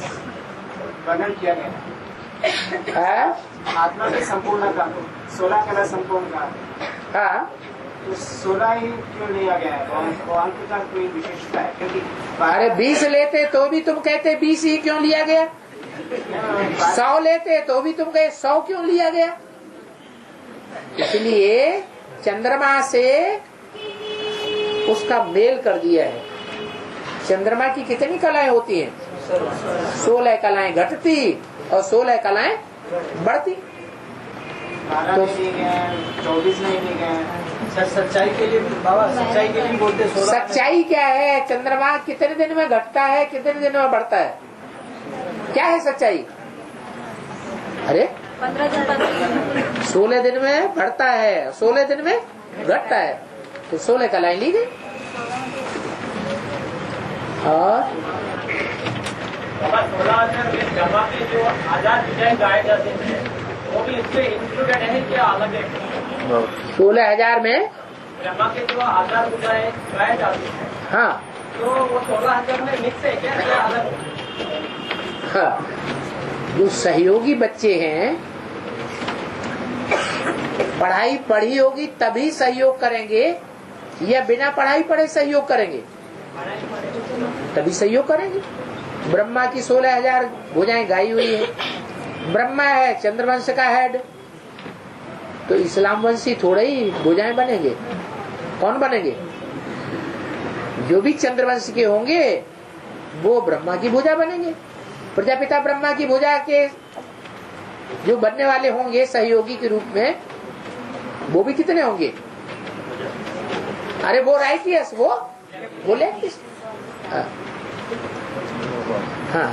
वर्णन किया गया है। आत्मा की संपूर्णता को 16 कला संपूर्ण का, हाँ, तो 16 ही क्यों लिया गया है? वो अंक का कोई विशेषता है? क्योंकि अरे 20 लेते तो भी तुम कहते 20 ही क्यों लिया गया, 100 लेते तो भी तुम कहे 100 क्यों लिया गया। इसलिए चंद्रमा से उसका मेल कर दिया है। चंद्रमा की कितनी कलाएं होती हैं? 16 कलाएं घटती और 16 कलाएं बढ़ती। 12 नहीं गए, 24 नहीं गए। सर सच्चाई के लिए बाबा, सच्चाई के लिए बोलते 16। सच्चाई क्या है? चंद्रमा कितने दिन में घटता है, कितने दिन में बढ़ता है? क्या है सच्चाई? अरे 16 दिन में बढ़ता है, 16 दिन में घटता है, तो 16 कलाएं ली गई। और 16 के जो आजाद विजय गाए जाते हैं वो भी इससे इंक्लूडेड है क्या अलग है? 16,000 में ब्रह्मा के जो आजाद विजय गाए जाते हैं, हाँ तो वो 16,000 में मिक्स है क्या अलग? हाँ, जो सहयोगी बच्चे हैं, पढ़ाई पढ़ी होगी तभी सहयोग करेंगे या बिना पढ़ाई पढ़े सहयोग करेंगे? तभी सहयोग करेंगे। ब्रह्मा की 16,000 भुजाएं गाई हुई है। ब्रह्मा है चंद्रवंश का हेड, तो इस्लाम वंशी थोड़े ही भुजाएं बनेंगे। कौन बनेंगे? जो भी चंद्रवंश के होंगे वो ब्रह्मा की भुजा बनेंगे। प्रजापिता ब्रह्मा की भुजा के जो बनने वाले होंगे सहयोगी के रूप में, वो भी कितने होंगे? अरे वो राइटियस, वो बोले हाँ हाँ,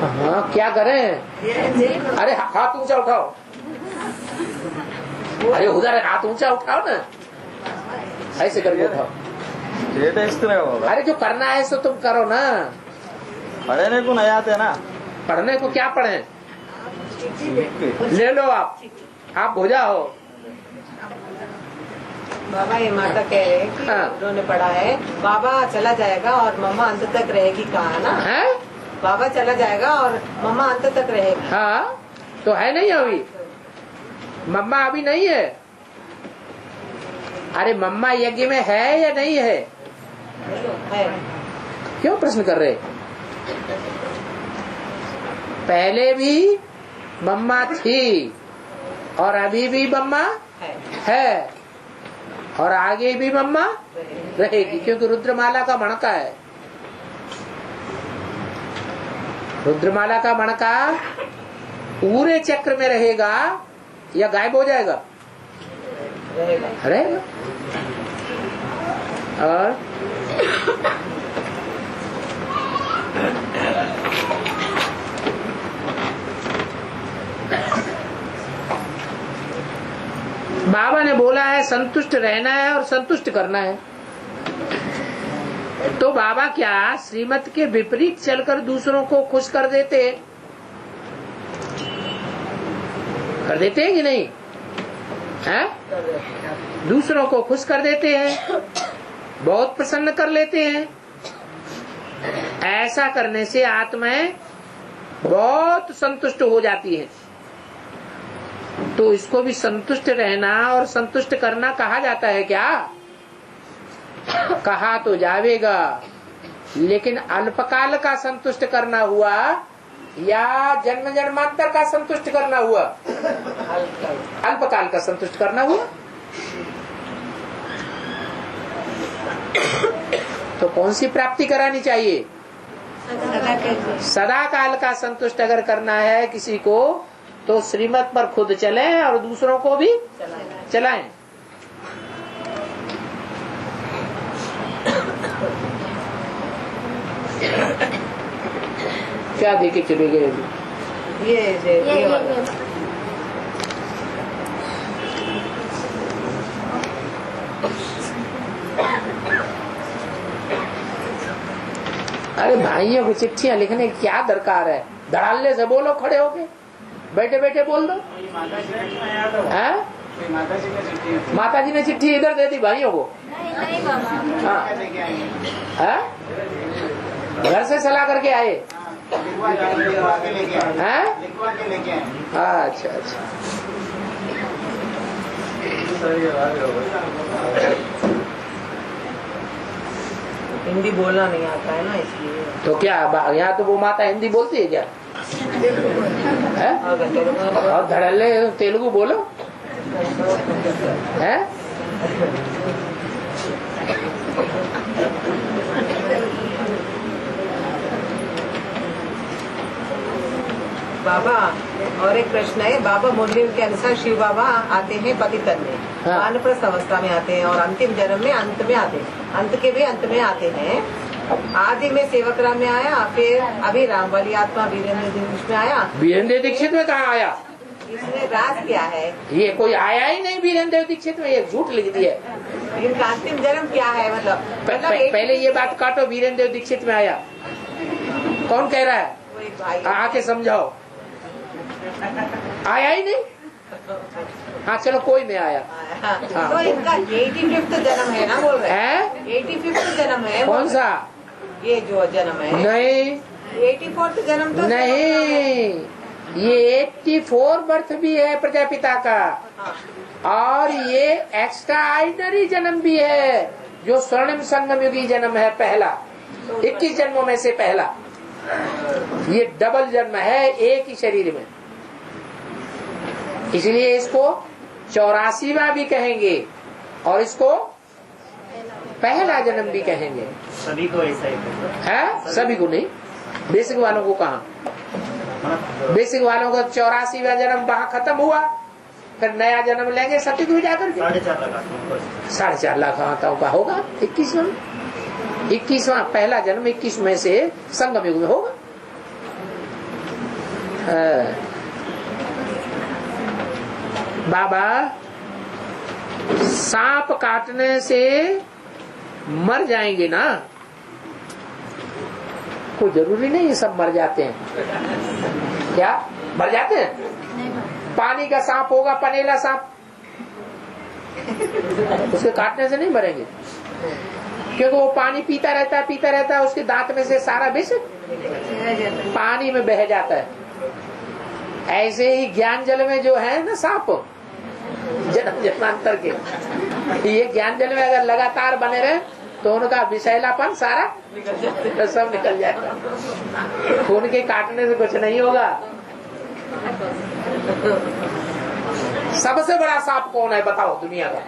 हाँ क्या करें? अरे हाथ ऊंचा उठाओ, अरे उधर हाथ ऊंचा उठाओ ना, ऐसे करके उठाओ। अरे जो करना है सो तुम करो ना। पढ़ने को नहीं आते ना। पढ़ने को क्या पढ़े? ले लो आप भुजा हो। बाबा ये माता कह रहे हैं कि हाँ। उन्होंने पढ़ा है बाबा चला जाएगा और मम्मा अंत तक रहेगी, कहा ना है? बाबा चला जाएगा और मम्मा अंत तक रहेगी। हाँ तो है नहीं अभी, मम्मा अभी नहीं है। अरे मम्मा यज्ञ में है या नहीं है? है। क्यों प्रश्न कर रहे? पहले भी मम्मा थी और अभी भी मम्मा है और आगे भी मम्मा रहेगी, क्योंकि रुद्रमाला का मणका है। रुद्रमाला का मणका पूरे चक्र में रहेगा या गायब हो जाएगा? रहेगा। और बाबा ने बोला है संतुष्ट रहना है और संतुष्ट करना है। तो बाबा क्या श्रीमत के विपरीत चलकर दूसरों को खुश कर देते हैं कि नहीं? है? दूसरों को खुश कर देते हैं, बहुत प्रसन्न कर लेते हैं। ऐसा करने से आत्माएं बहुत संतुष्ट हो जाती है। तो इसको भी संतुष्ट रहना और संतुष्ट करना कहा जाता है क्या? कहा तो जावेगा, लेकिन अल्पकाल का संतुष्ट करना हुआ या जन्म जन्मांतर का संतुष्ट करना हुआ? अल्पकाल का संतुष्ट करना हुआ। कौन सी प्राप्ति करानी चाहिए? सदा काल का संतुष्ट अगर करना है किसी को तो श्रीमत पर खुद चलें और दूसरों को भी चलाएं। क्या देखे चले गए? ये अरे भाइयों को चिट्ठियां लिखने की क्या दरकार है? धड़ाल्ले से बोलो, खड़े होके बैठे बैठे बोल दो। माता जी ने चिट्ठी इधर दे दी भाइयों को। नहीं बाबा, हाँ? घर से सलाह करके आए? अच्छा अच्छा। हिंदी बोलना नहीं आता है ना, इसलिए। तो क्या यहाँ तो वो माता हिंदी बोलती है क्या? है? और धड़ल्ले तेलुगु बोलो है? बाबा और एक प्रश्न है। बाबा मुरली के अनुसार शिव बाबा आते हैं पति तन में, वानप्रस्थ अवस्था में आते हैं और अंतिम जन्म में अंत में आते हैं, अंत के भी अंत में आते हैं। आदि में सेवक राम में आया, फिर अभी राम वाली आत्मा वीरेंद्र दीक्षित में आया। वीरेंद्र दीक्षित में कहाँ आया? इसमें राज क्या है? ये कोई आया ही नहीं वीरेंद्र दीक्षित में, ये झूठ लिख दिया। इनका अंतिम जन्म क्या है? मतलब पहले ये बात काटो, वीरेंद्र दीक्षित में आया कौन कह रहा है? वो एक भाई आके समझाओ। आया ही नहीं। हाँ चलो कोई नहीं आया। हाँ। तो इनका 85th जन्म है ना, बोल रहे हैं 85th जन्म है। कौन सा? ये जो जन्म है नहीं, 84th जन्म तो नहीं, ये 84 बर्थ भी है प्रजापिता का। हाँ। और ये एक्स्ट्रा ऑर्डिनरी जन्म भी है जो स्वर्णिम संगम युगी जन्म है, पहला 21 जन्मों में से पहला। ये डबल जन्म है एक ही शरीर में, इसलिए इसको 84वां भी कहेंगे और इसको पहला जन्म भी कहेंगे। सभी को ऐसा ही है? सभी को नहीं, बेसिक वालों को कहा। बेसिक वालों का 84वां जन्म वहां खत्म हुआ, फिर नया जन्म लेंगे सतयुग में जाकर के। 4.5 लाख आताओं का होगा 21वां पहला जन्म 21 में से संगम युग में होगा। बाबा सांप काटने से मर जाएंगे ना? कोई जरूरी नहीं ये सब मर जाते हैं। क्या मर जाते हैं? पानी का सांप होगा, पनेला सांप, उसके काटने से नहीं मरेंगे, क्योंकि वो पानी पीता रहता है, उसके दांत में से सारा विष पानी में बह जाता है। ऐसे ही ज्ञान जल में जो है ना सांप, जन्म जन्मांतर के, ये ज्ञान जल में अगर लगातार बने रहे तो उनका विषैलापन सारा सब निकल जाएगा। खून के काटने से कुछ नहीं होगा। सबसे बड़ा सांप कौन है बताओ दुनिया का?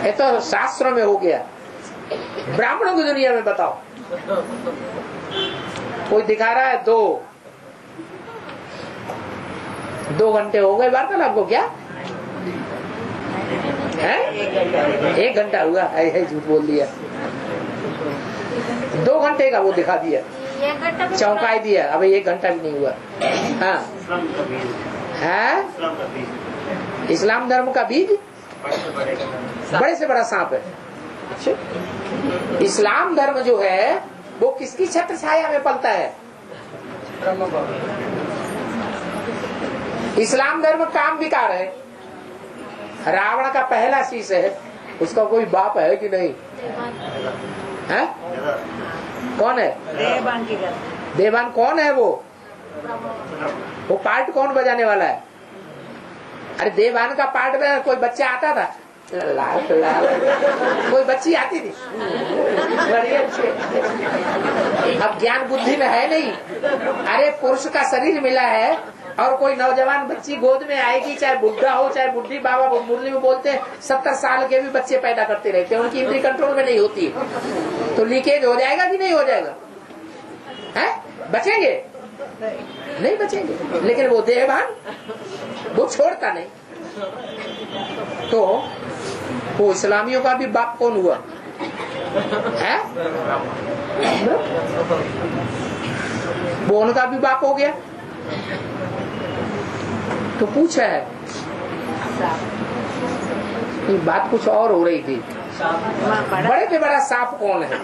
ये तो शास्त्रों में हो गया, ब्राह्मणों की दुनिया में बताओ। कोई दिखा रहा है 2 घंटे हो गए वार्तालाप को, क्या है? 1 घंटा हुआ, ऐसे झूठ बोल दिया। 2 घंटे का वो दिखा दिया, चौंकाई दिया। अब 1 घंटा भी नहीं हुआ। हाँ है इस्लाम धर्म का बीज बड़े से बड़ा सांप है। इस्लाम धर्म जो है वो किसकी छत्र छाया में पलता है? इस्लाम धर्म काम विकार है। रावण का पहला शीश है, उसका कोई बाप है कि नहीं है? कौन है? देवान कौन है? वो पार्ट कौन बजाने वाला है? अरे देवान का पार्ट में कोई बच्चा आता था, लाल लाल, कोई बच्ची आती थी, बड़ी अच्छी। अब ज्ञान बुद्धि में है नहीं। अरे पुरुष का शरीर मिला है और कोई नौजवान बच्ची गोद में आएगी, चाहे बुढ़ा हो चाहे बुढ़ी, बाबा मुरली में बोलते हैं 70 साल के भी बच्चे पैदा करते रहते हैं, उनकी इंद्री कंट्रोल में नहीं होती, तो लीकेज हो जाएगा कि नहीं हो जाएगा? है? बचेंगे? नहीं बचेंगे। लेकिन वो देहभान वो छोड़ता नहीं। तो वो इस्लामियों का भी बाप कौन हुआ है? वो उनका भी बाप हो गया। तो पूछा है, ये बात कुछ और हो रही थी। बड़े से बड़ा सांप कौन है?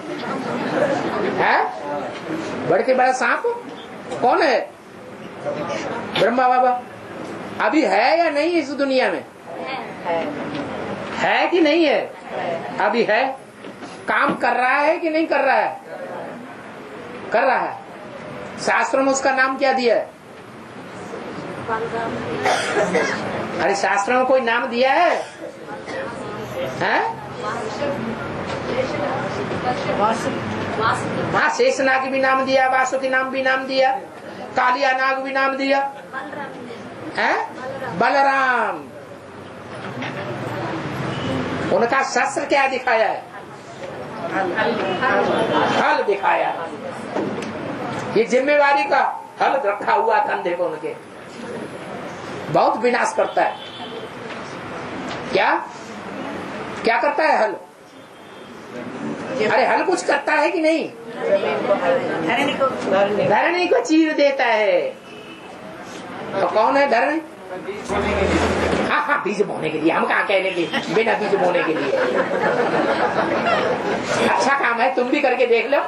बड़े से बड़ा सांप कौन है? ब्रह्मा बाबा। अभी है या नहीं इस दुनिया में? है कि नहीं है? अभी है। काम कर रहा है कि नहीं कर रहा है? कर रहा है। शास्त्रों में उसका नाम क्या दिया है? अरे शास्त्रों में कोई नाम दिया है? हाँ, शेषनाग भी नाम दिया, वासुकी नाम भी नाम दिया, कालिया नाग भी नाम दिया है, बलराम। उनका शस्त्र क्या दिखाया है? हल दिखाया। ये जिम्मेवारी का हल रखा हुआ कंधे को उनके, बहुत विनाश करता है। क्या क्या करता है हल? अरे हल कुछ करता है कि नहीं? धरणी को चीर देता है। तो कौन है धरणी? हाँ हाँ, बीज बोने के लिए। हम कहाँ कहने के बिना बीज बोने के लिए। अच्छा काम है, तुम भी करके देख लो।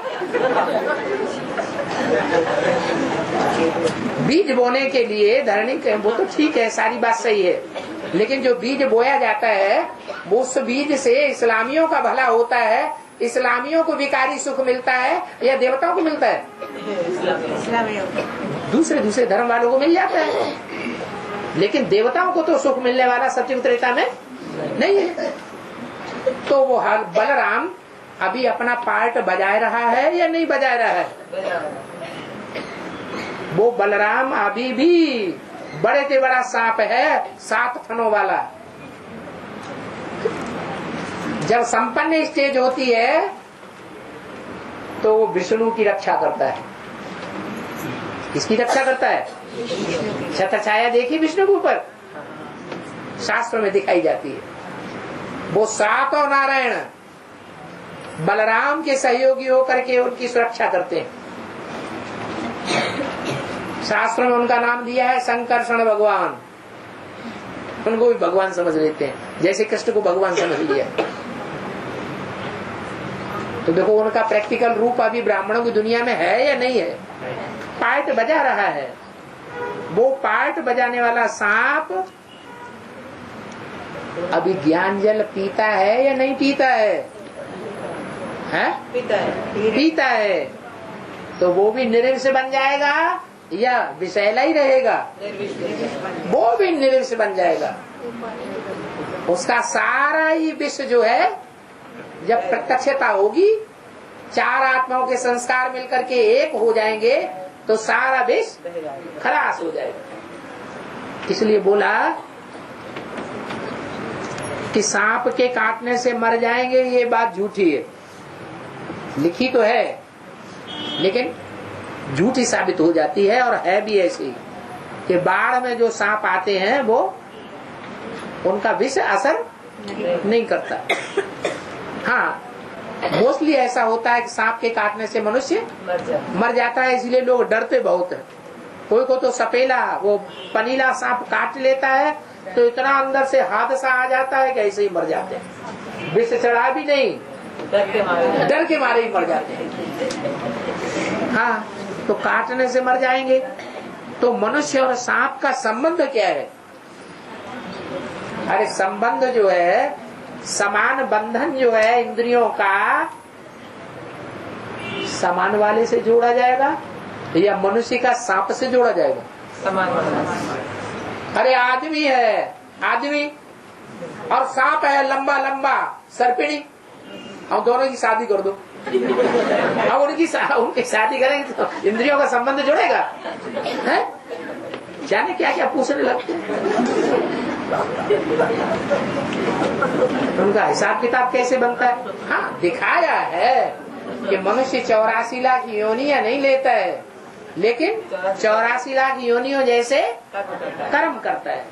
बीज बोने के लिए धरणी, वो तो ठीक है, सारी बात सही है, लेकिन जो बीज बोया जाता है वो उस बीज से इस्लामियों का भला होता है, इस्लामियों को विकारी सुख मिलता है या देवताओं को मिलता है? दूसरे धर्म वालों को मिल जाता है, लेकिन देवताओं को तो सुख मिलने वाला सत्ययुग त्रेता में नहीं है। तो वो बलराम अभी अपना पार्ट बजाय रहा है या नहीं बजाय रहा है? वो बलराम अभी भी बड़े से बड़ा सांप है, 7 फनों वाला। जब संपन्न स्टेज होती है तो वो विष्णु की रक्षा करता है। किसकी रक्षा करता है? छत्र छाया देखी विष्णु के ऊपर, शास्त्र में दिखाई जाती है। वो 7 और नारायण बलराम के सहयोगी होकर के उनकी सुरक्षा करते हैं। शास्त्र में उनका नाम दिया है संकर्षण भगवान। उनको भी भगवान समझ लेते हैं, जैसे कृष्ण को भगवान समझ लिया। तो देखो उनका प्रैक्टिकल रूप अभी ब्राह्मणों की दुनिया में है या नहीं है? पार्ट बजा रहा है। वो पार्ट बजाने वाला सांप अभी ज्ञान जल पीता है या नहीं पीता है? पीता है। तो वो भी निर्विष बन जाएगा या विषैला ही रहेगा? वो भी निर्विष बन जाएगा। उसका सारा ही विष जो है, जब प्रत्यक्षता होगी, 4 आत्माओं के संस्कार मिलकर के एक हो जाएंगे तो सारा विष खलास हो जाएगा। इसलिए बोला कि सांप के काटने से मर जाएंगे, ये बात झूठी है। लिखी तो है लेकिन झूठी साबित हो जाती है, और है भी ऐसी कि बाढ़ में जो सांप आते हैं वो उनका विष असर नहीं करता। हाँ, मोस्टली ऐसा होता है कि सांप के काटने से मनुष्य मर जाता है, इसलिए लोग डरते बहुत है। कोई को तो सपेला, वो पनीला सांप काट लेता है तो इतना अंदर से हादसा आ जाता है कि ऐसे ही मर जाते हैं। विष चढ़ा भी नहीं, डर के मारे ही मर जाते हैं। हाँ, तो काटने से मर जाएंगे। तो मनुष्य और सांप का संबंध क्या है? अरे संबंध जो है, समान बंधन जो है इंद्रियों का, समान वाले से जोड़ा जाएगा या मनुष्य का सांप से जोड़ा जाएगा? समान। अरे आदमी है, आदमी और सांप है लंबा लंबा सर्पिणी, और दोनों की शादी कर दो। अब उनकी शादी करेंगे तो इंद्रियों का संबंध जुड़ेगा? है? जाने क्या क्या पूछने लगते हैं। उनका हिसाब किताब कैसे बनता है? हाँ, दिखाया है कि मनुष्य 84 लाख योनियां नहीं लेता है, लेकिन 84 लाख योनियों जैसे कर्म करता है।